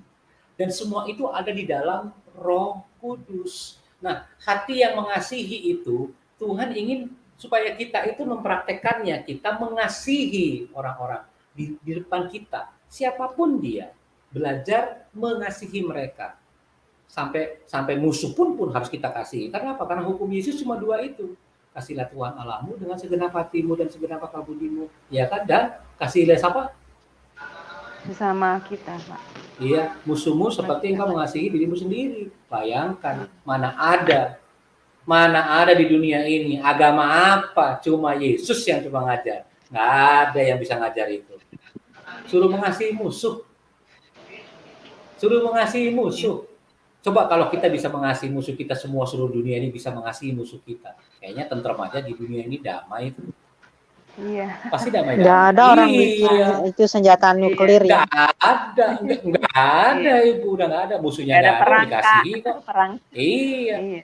Dan semua itu ada di dalam Roh Kudus. Nah, hati yang mengasihi itu, Tuhan ingin supaya kita itu mempraktekannya, kita mengasihi orang-orang di depan kita, siapapun dia, belajar mengasihi mereka. Sampai musuh pun harus kita kasih. Karena apa? Karena hukum Yesus cuma 2 itu. Kasihlah Tuhan Allahmu dengan segenap hatimu dan segenap akal budimu. Ya kan? Dan kasihlah siapa? Sesama kita, Pak. Iya, musuhmu seperti engkau mengasihi dirimu sendiri. Bayangkan, mana ada di dunia ini agama apa? Cuma Yesus yang cuma ngajar. Nggak ada yang bisa ngajar itu. Suruh mengasihi musuh. Coba kalau kita bisa mengasihi musuh kita, semua seluruh dunia ini bisa mengasihi musuh kita. Kayaknya tentrem aja di dunia ini, damai itu. Iya. Pasti damai. Nggak ada orang bikin itu senjata nuklir ya. Nggak ada Ibu, udah nggak ada. Musuhnya nggak ada, dikasihi kok. Perang. Iya.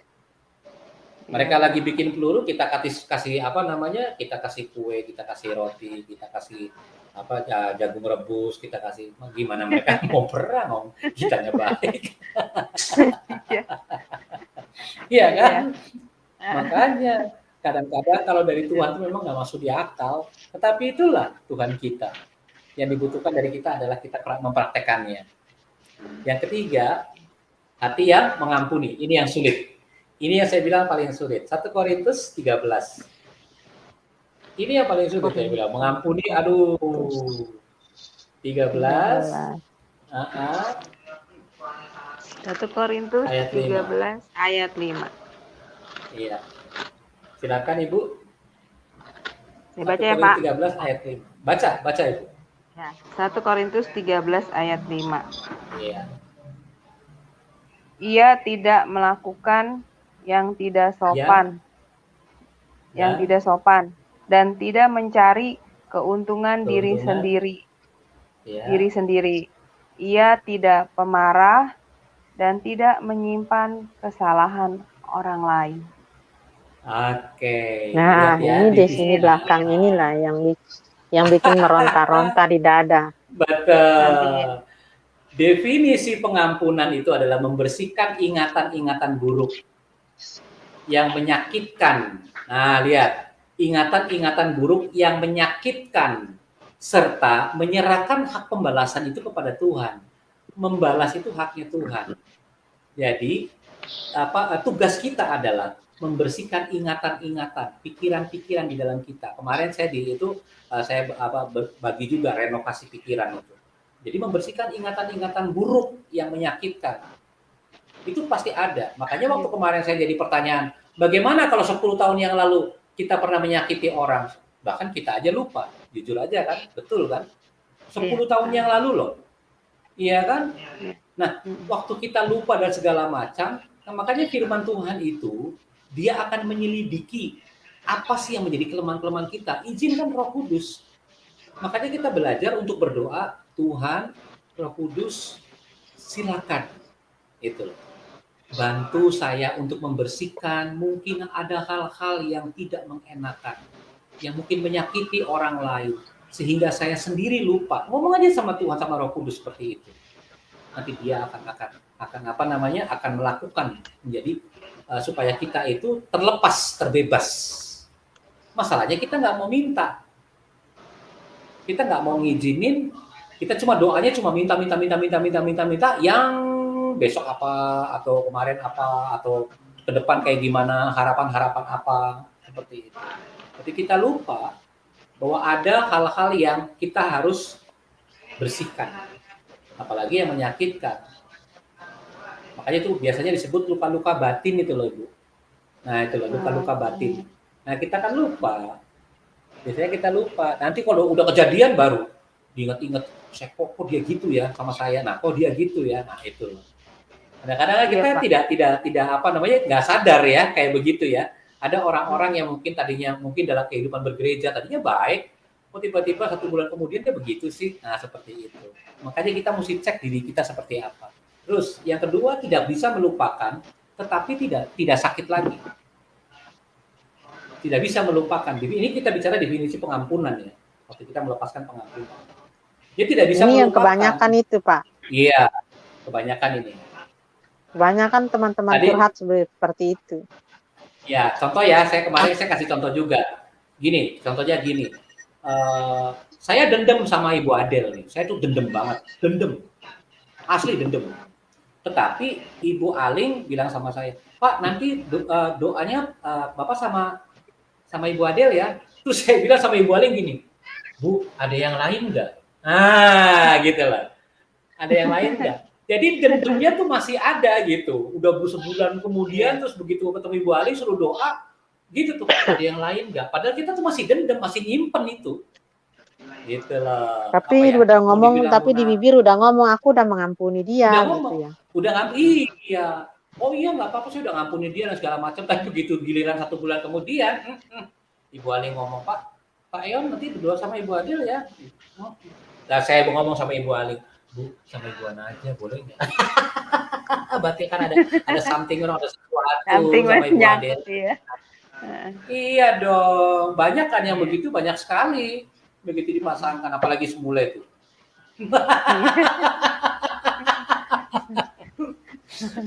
Mereka lagi bikin peluru, kita kasih apa namanya? Kita kasih kue, kita kasih roti, kita kasih jagung rebus, kita kasih, gimana mereka mau perang, kitanya baik. Iya kan? Makanya kadang-kadang kalau dari Tuhan itu memang nggak masuk di akal, tetapi itulah Tuhan kita. Yang dibutuhkan dari kita adalah kita mempraktekannya. Yang ketiga, hati yang mengampuni. Ini yang sulit. Ini yang saya bilang paling sulit. 1 Korintus 13. Ini yang paling sulit saya bilang. Mengampuni, 13. 1 Korintus 13 ayat 5. Iya. Silakan Ibu. Saya baca ya, Pak. 13 ayat 5. Baca Ibu. Ya, 1 Korintus 13 ayat 5. Iya. Ia tidak melakukan yang tidak sopan. Yang tidak sopan dan tidak mencari keuntungan diri sendiri. Ia tidak pemarah dan tidak menyimpan kesalahan orang lain. Oke. Nah, ini di sini belakang inilah yang bikin meronta-ronta di dada. Betul. Definisi pengampunan itu adalah membersihkan ingatan-ingatan buruk yang menyakitkan. Nah, lihat. Ingatan-ingatan buruk yang menyakitkan serta menyerahkan hak pembalasan itu kepada Tuhan. Membalas itu haknya Tuhan. Jadi, tugas kita adalah membersihkan ingatan-ingatan, pikiran-pikiran di dalam kita. Kemarin saya bagi juga renovasi pikiran itu. Jadi membersihkan ingatan-ingatan buruk yang menyakitkan. Itu pasti ada. Makanya waktu kemarin saya jadi pertanyaan, bagaimana kalau 10 tahun yang lalu kita pernah menyakiti orang? Bahkan kita aja lupa. Jujur aja kan? Betul kan? 10 tahun yang lalu loh. Iya kan? Nah, waktu kita lupa dan segala macam, makanya firman Tuhan itu, dia akan menyelidiki apa sih yang menjadi kelemahan-kelemahan kita. Izinkan Roh Kudus. Makanya kita belajar untuk berdoa, Tuhan, Roh Kudus, silakan. Itu. bantu saya untuk membersihkan, mungkin ada hal-hal yang tidak mengenakan, yang mungkin menyakiti orang lain, sehingga saya sendiri lupa. Ngomong aja sama Tuhan, sama Roh Kudus seperti itu. Nanti dia akan melakukan menjadi supaya kita itu terlepas, terbebas. Masalahnya kita nggak mau minta, kita nggak mau ngizinin, kita cuma doanya cuma minta, yang besok apa, atau kemarin apa, atau ke depan kayak gimana, harapan-harapan apa, seperti itu. Tapi kita lupa bahwa ada hal-hal yang kita harus bersihkan, apalagi yang menyakitkan. Makanya itu biasanya disebut luka-luka batin itu loh, Ibu. Nah, itu loh, luka-luka batin. Nah, kita kan lupa. Biasanya kita lupa. Nanti kalau udah kejadian baru diingat-ingat, kok dia gitu ya sama saya. Nah, kok dia gitu ya. Nah, itu. Kadang-kadang kita tidak nggak sadar ya kayak begitu ya. Ada orang-orang yang mungkin tadinya dalam kehidupan bergereja tadinya baik, kok tiba-tiba 1 bulan kemudian dia begitu sih. Nah, seperti itu. Makanya kita mesti cek diri kita seperti apa. Terus yang kedua, tidak bisa melupakan tetapi tidak sakit lagi. Tidak bisa melupakan. Ini kita bicara definisi pengampunan ya. Waktu kita melepaskan pengampunan. Dia tidak bisa ini melupakan. Yang kebanyakan itu, Pak. Iya, kebanyakan ini. Kebanyakan teman-teman curhat seperti itu. Ya, contoh ya, saya kasih contoh juga. Contohnya gini. Saya dendam sama Ibu Adel nih. Saya tuh dendam banget, asli dendam. Tetapi Ibu Aling bilang sama saya, Pak, nanti doanya Bapak sama Ibu Adel ya. Terus saya bilang sama Ibu Aling gini, Bu, ada yang lain nggak? Gitu lah. Ada yang lain nggak? Jadi dendamnya tuh masih ada gitu. Udah sebulan kemudian terus begitu ketemu Ibu Aling suruh doa, gitu tuh. Ada yang lain nggak? Padahal kita tuh masih dendam, masih nyimpen itu. Gitu lah. Tapi udah ngomong, tapi di bibir udah ngomong, aku udah mengampuni dia. Udah ngomong, gitu ya. Udah ngampuni, iya. Oh iya nggak apa-apa sih udah ngampuni dia dan segala macam. Tapi begitu giliran 1 bulan kemudian, Ibu Aling ngomong, Pak Eon nanti berdoa sama Ibu Adel ya. Nah, saya ngomong sama Ibu Aling, Bu, sama Ibu Ana aja boleh nggak? Berarti kan ada something wrong, ada sesuatu sama Ibu Adel. Ya. Iya dong, banyak kan yang begitu, banyak sekali. Begitu dipasangkan, apalagi semula itu.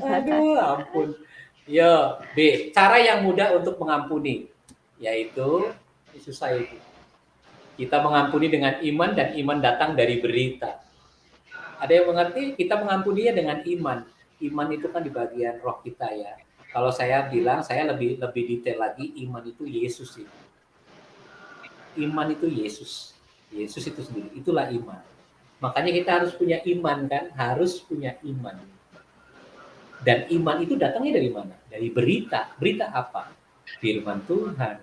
Aduh, ampun. Yo, B. Cara yang mudah untuk mengampuni, yaitu susah itu. Kita mengampuni dengan iman dan iman datang dari berita. Ada yang mengerti? Kita mengampuninya dengan iman. Iman itu kan di bagian roh kita ya. Kalau saya bilang, saya lebih detail lagi, iman itu Yesus itu. Iman itu Yesus. Yesus itu sendiri. Itulah iman. Makanya kita harus punya iman kan? Harus punya iman. Dan iman itu datangnya dari mana? Dari berita. Berita apa? Firman Tuhan.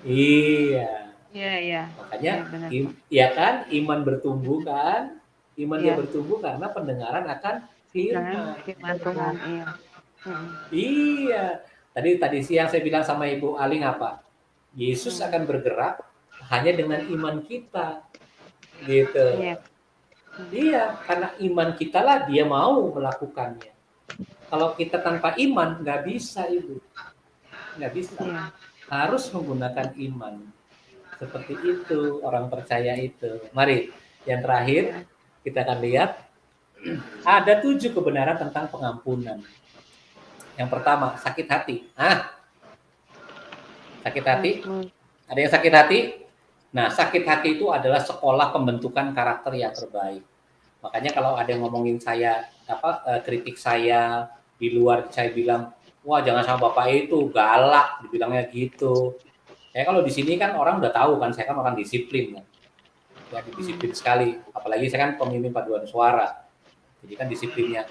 Iya. Iya. Makanya ya kan iman bertumbuh kan? Iman dia bertumbuh karena pendengaran akan firman Tuhan. Iya. Iya. Tadi siang saya bilang sama Ibu Aling apa? Yesus akan bergerak hanya dengan iman kita. Gitu. Iya, karena iman kita lah dia mau melakukannya. Kalau kita tanpa iman nggak bisa, Ibu. Nggak bisa. Iya. Harus menggunakan iman. Seperti itu orang percaya itu. Mari, yang terakhir kita akan lihat ada 7 kebenaran tentang pengampunan. Yang pertama, sakit hati. Sakit hati? Ada yang sakit hati? Nah, sakit hati itu adalah sekolah pembentukan karakter yang terbaik. Makanya kalau ada yang ngomongin saya, kritik saya di luar, saya bilang, wah jangan sama bapak itu, galak, dibilangnya gitu. Kalau di sini kan orang udah tahu kan, saya kan orang disiplin kan. Ya, disiplin sekali. Apalagi saya kan pemimpin paduan suara. Jadi kan disiplinnya.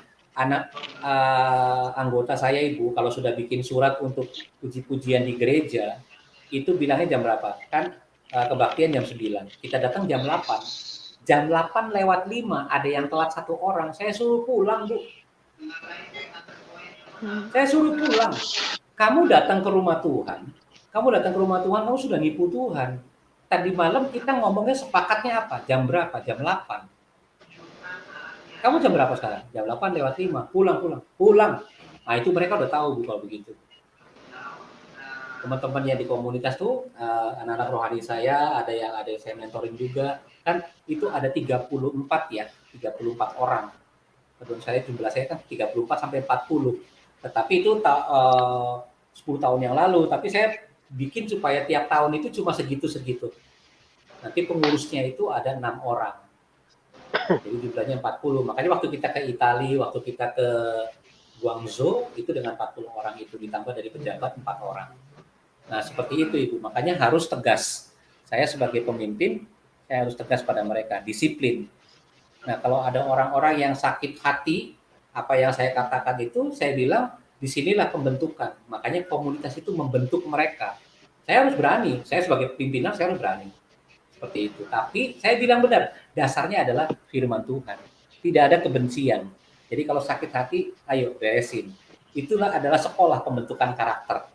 Anggota saya Ibu, kalau sudah bikin surat untuk puji-pujian di gereja, itu bilangnya jam berapa? Kan kebaktian jam 9. Kita datang jam 8. Jam 8 lewat 5, ada yang telat 1 orang. Saya suruh pulang, Bu. Saya suruh pulang. Kamu datang ke rumah Tuhan, kamu sudah nipu Tuhan. Tadi malam kita ngomongnya sepakatnya apa? Jam berapa? Jam 8. Kamu jam berapa sekarang? Jam 8 lewat 5. Pulang. Nah, itu mereka udah tahu kalau begitu. Teman-teman yang di komunitas tuh, anak-anak rohani saya, ada yang saya mentoring juga. Kan itu ada 34 ya, 34 orang. Menurut saya jumlah saya kan 34 sampai 40. Tetapi itu 10 tahun yang lalu, tapi saya bikin supaya tiap tahun itu cuma segitu-segitu. Nanti pengurusnya itu ada 6 orang. Jadi jumlahnya 40. Makanya waktu kita ke Italia, waktu kita ke Guangzhou, itu dengan 40 orang itu ditambah dari pejabat 4 orang. Nah, seperti itu Ibu. Makanya harus tegas. Saya sebagai pemimpin, saya harus tegas pada mereka, disiplin. Nah, kalau ada orang-orang yang sakit hati, apa yang saya katakan itu, saya bilang, disinilah pembentukan. Makanya komunitas itu membentuk mereka. Saya harus berani. Saya sebagai pimpinan, saya harus berani. Seperti itu. Tapi saya bilang benar, dasarnya adalah firman Tuhan. Tidak ada kebencian. Jadi kalau sakit hati, ayo beresin. Itulah adalah sekolah pembentukan karakter.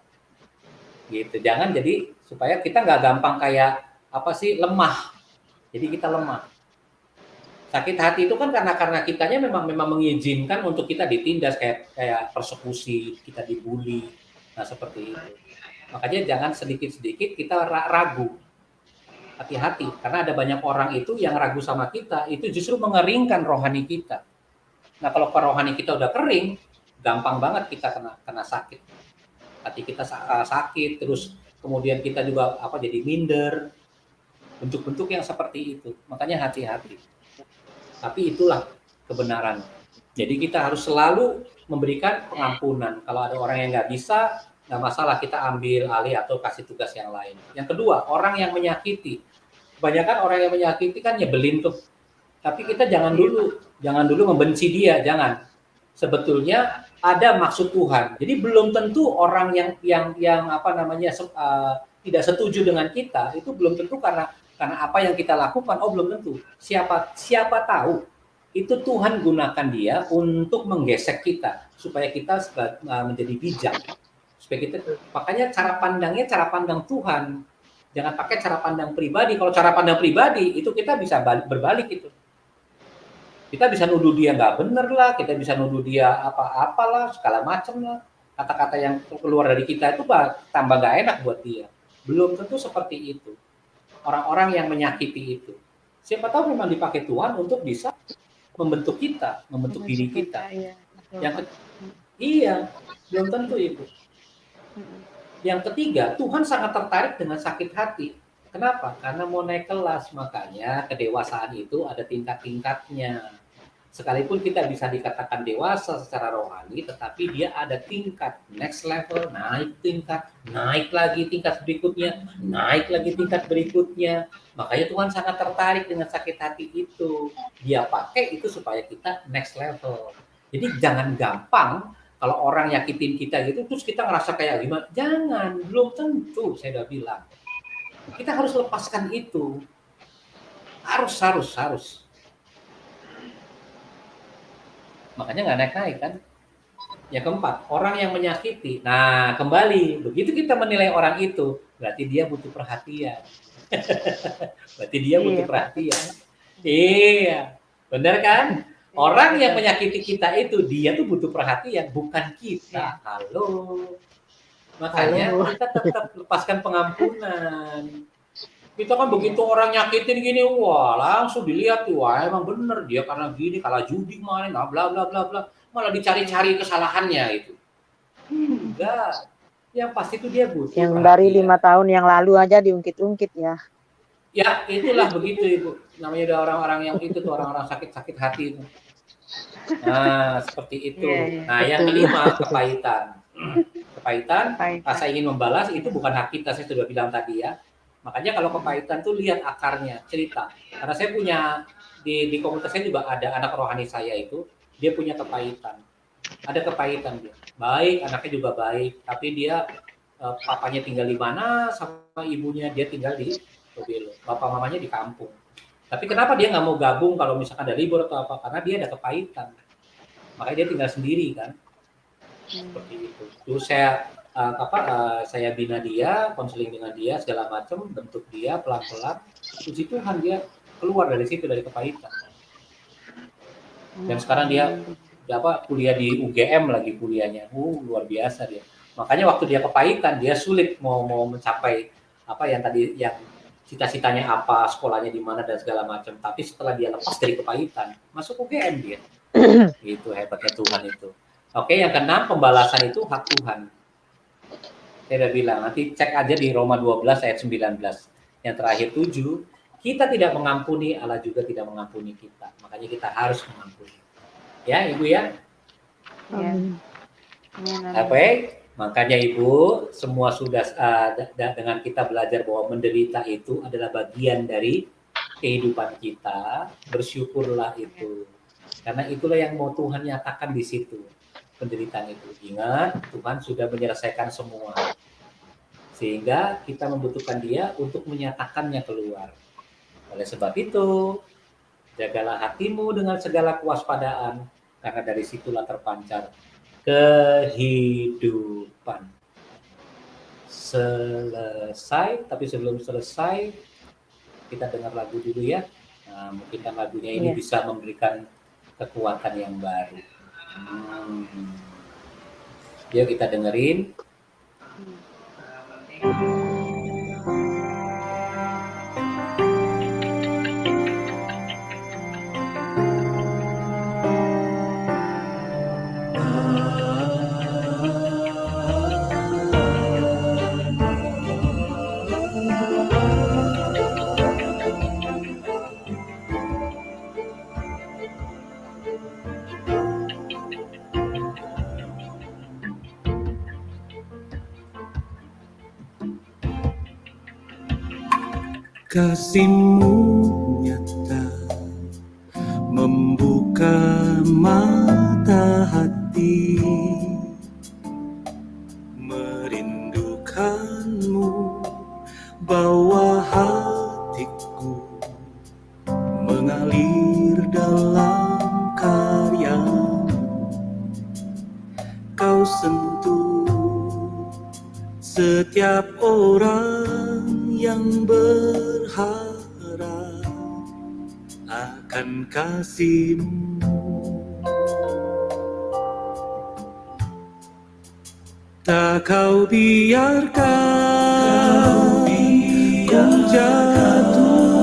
Gitu. Jangan jadi supaya kita nggak gampang kayak lemah. Jadi kita lemah. Sakit hati itu kan karena kitanya memang mengizinkan untuk kita ditindas kayak persekusi, kita dibully. Nah, seperti itu. Makanya jangan sedikit-sedikit kita ragu. Hati-hati, karena ada banyak orang itu yang ragu sama kita, itu justru mengeringkan rohani kita. Nah, kalau rohani kita udah kering, gampang banget kita kena sakit. Hati kita sakit, terus kemudian kita juga jadi minder, bentuk-bentuk yang seperti itu. Makanya hati-hati. Tapi itulah kebenaran. Jadi kita harus selalu memberikan pengampunan. Kalau ada orang yang nggak bisa, nggak masalah, kita ambil alih atau kasih tugas yang lain. Yang kedua, orang yang menyakiti. Kebanyakan orang yang menyakiti kan nyebelin tuh. Tapi kita jangan dulu membenci dia, jangan. Sebetulnya ada maksud Tuhan. Jadi belum tentu orang yang tidak setuju dengan kita itu belum tentu karena apa yang kita lakukan. Oh, belum tentu. Siapa tahu itu Tuhan gunakan dia untuk menggesek kita supaya kita menjadi bijak. Makanya cara pandang Tuhan. Jangan pakai cara pandang pribadi. Kalau cara pandang pribadi itu kita bisa berbalik itu. Kita bisa nuduh dia nggak bener lah, kita bisa nuduh dia apa-apalah, segala macam lah. Kata-kata yang keluar dari kita itu tambah nggak enak buat dia. Belum tentu seperti itu. Orang-orang yang menyakiti itu. Siapa tahu memang dipakai Tuhan untuk bisa membentuk kita, membentuk diri kita. Iya, belum tentu itu. Yang ketiga, Tuhan sangat tertarik dengan sakit hati. Kenapa? Karena mau naik kelas, makanya kedewasaan itu ada tingkat-tingkatnya. Sekalipun kita bisa dikatakan dewasa secara rohani, tetapi dia ada tingkat, next level, naik tingkat, naik lagi tingkat berikutnya, naik lagi tingkat berikutnya. Makanya Tuhan sangat tertarik dengan sakit hati itu. Dia pakai itu supaya kita next level. Jadi jangan gampang kalau orang nyakitin kita gitu, terus kita ngerasa kayak gimana. Jangan, belum tentu, saya udah bilang. Kita harus lepaskan itu. Harus. Makanya nggak naik-naik kan. Yang keempat, orang yang menyakiti. Nah, kembali, begitu kita menilai orang itu, berarti dia butuh perhatian. Iya, benar kan? Orang yang menyakiti kita itu, dia tuh butuh perhatian, bukan kita. Halo. Makanya kita tetap lepaskan pengampunan. Kita kan begitu orang nyakitin gini, wah langsung dilihat tuh, wah emang bener dia karena gini, kalah judi kemarin, bla bla bla bla, malah dicari-cari kesalahannya itu. Enggak, yang pasti itu dia butuh. Yang dari 5 tahun yang lalu aja diungkit-ungkit ya. Ya itulah begitu Ibu, namanya ada orang-orang yang itu tuh orang-orang sakit hati itu. Nah seperti itu. Nah yang kelima kepahitan. Rasa ingin membalas itu bukan hak kita, saya sudah bilang tadi ya. Makanya kalau kepahitan tuh lihat akarnya, cerita. Karena saya punya di komunitas saya juga ada anak rohani saya itu, dia punya kepahitan. Ada kepahitan dia. Baik, anaknya juga baik, tapi dia papanya tinggal di mana sama ibunya dia tinggal di Tobelo. Bapak mamanya di kampung. Tapi kenapa dia nggak mau gabung kalau misalkan ada libur atau apa? Karena dia ada kepahitan. Makanya dia tinggal sendiri kan. Seperti itu. Terus saya bina dia, konseling dengan dia segala macam, bentuk dia pelan-pelan. Puji Tuhan dia keluar dari situ, dari kepahitan. Dan sekarang dia kuliah di UGM lagi kuliahnya. Luar biasa dia. Makanya waktu dia kepahitan, dia sulit mau mencapai yang cita-citanya apa, sekolahnya di mana dan segala macam. Tapi setelah dia lepas dari kepahitan, masuk UGM dia. Itu hebatnya Tuhan itu. Oke, yang keenam, pembalasan itu hak Tuhan. Saya udah bilang, nanti cek aja di Roma 12 ayat 19. Yang terakhir 7, kita tidak mengampuni, Allah juga tidak mengampuni kita. Makanya kita harus mengampuni. Ya, Ibu ya? Ya. Oke, makanya Ibu, semua sudah dengan kita belajar bahwa menderita itu adalah bagian dari kehidupan kita. Bersyukurlah itu. Karena itulah yang mau Tuhan nyatakan di situ. Penderitaan itu. Ingat, Tuhan sudah menyelesaikan semua. Sehingga kita membutuhkan Dia untuk menyatakannya keluar. Oleh sebab itu, jagalah hatimu dengan segala kewaspadaan, karena dari situlah terpancar kehidupan. Selesai, tapi sebelum selesai, kita dengar lagu dulu ya. Nah, mungkin kan lagunya ini bisa memberikan kekuatan yang baru. Yuk kita dengerin. Kasih-Mu nyata membuka mata hati, merindukan-Mu bawa hatiku mengalir dalam karya-Mu. Kau sentuh setiap orang yang berharap akan kasih-Mu. Tak Kau biarkan ku jatuh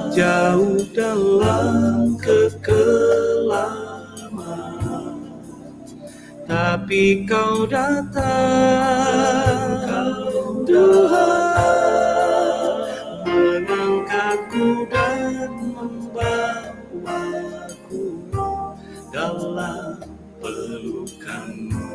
jauh dalam kekelaman, tapi Kau datang, Tuhan, mengangkatku dan membawaku dalam pelukan-Mu.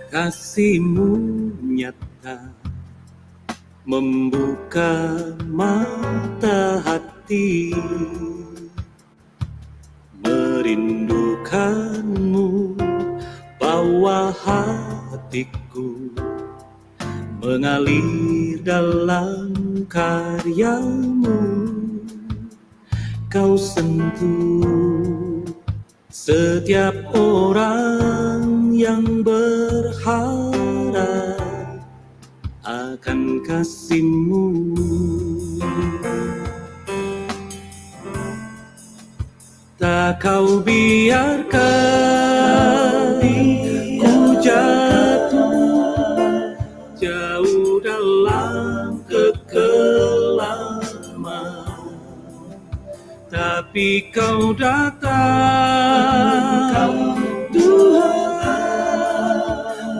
Kasih-Mu nyata membuka mata hati, merindukan-Mu bawa hatiku mengalir dalam karya-Mu. Kau sentuh setiap orang yang berharap akan kasih-Mu. Tak Kau biarkan ku jatuh jauh dalam kekelaman, tapi Kau datang, Tuhan,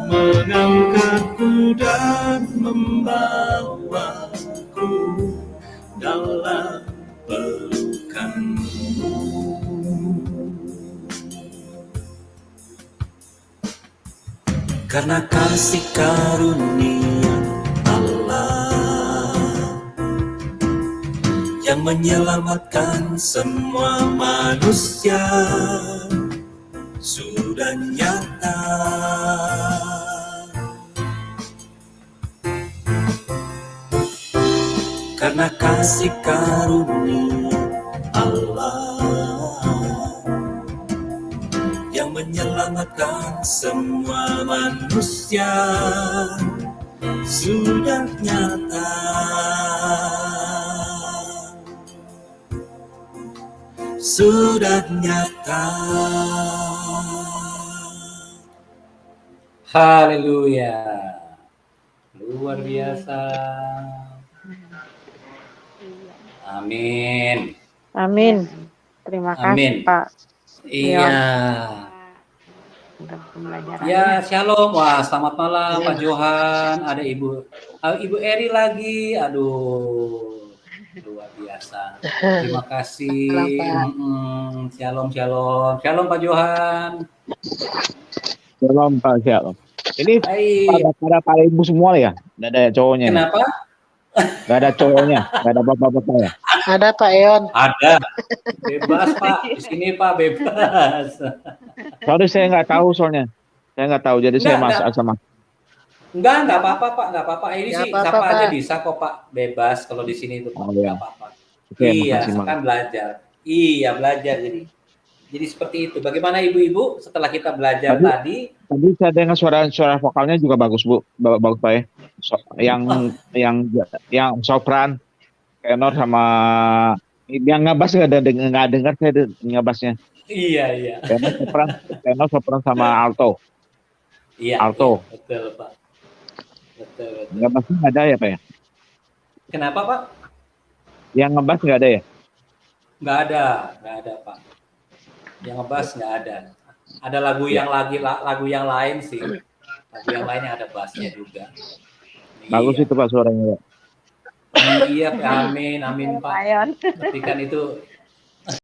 mengangkatku dan membawaku dalam pelukan-Mu. Karena kasih karunia Allah yang menyelamatkan semua manusia sudah nyata. Karena kasih karunia Allah yang menyelamatkan semua manusia sudah nyata. Sudah nyata. Haleluya. Luar biasa. Amin. Amin. Terima kasih Amin. Pak. Iya. Untuk pembelajaran. Ya, shalom. Wah, selamat malam Pak Johan. Ada Ibu Eri lagi. Aduh, luar biasa. Terima kasih. Shalom, shalom. Shalom Pak Johan. Shalom Pak, shalom. Ini Hai. pada ibu semua ya? Nggak ada cowoknya? Kenapa? Nggak ada cowoknya? Nggak ada bapak-bapak ya? Ada Pak Eon. Ada. Bebas Pak. Di sini Pak bebas. Sorry saya nggak tahu soalnya. Saya nggak tahu, jadi saya masuk sama. Enggak apa-apa Pak, enggak apa-apa. Ini Nggak sih apa-apa, siapa aja Pak. bisa kok Pak, bebas kalau di sini itu Pak, Oh, iya. enggak apa-apa. Oke, Iya, makasih, kan belajar. Iya, belajar jadi seperti itu. Bagaimana Ibu-ibu setelah kita belajar tadi? Tadi saya dengar suara vokalnya juga bagus Bu, bagus Pak ya. Yang sopran, tenor sama yang ngebas nggak dengar saya ngebasnya. Iya. Tenor sopran sama alto. Iya. Alto. Iya, betul Pak. Betul. Ngebasnya nggak ada ya Pak ya? Kenapa Pak? Yang ngebas nggak ada ya? Nggak ada Pak. Yang ngebas nggak ada. Ada lagu yang lain sih. Lagu yang lainnya ada bassnya juga. Bagus Iya. itu Pak suaranya Pak. Iya, amin Pak. Ayon. Tapi kan itu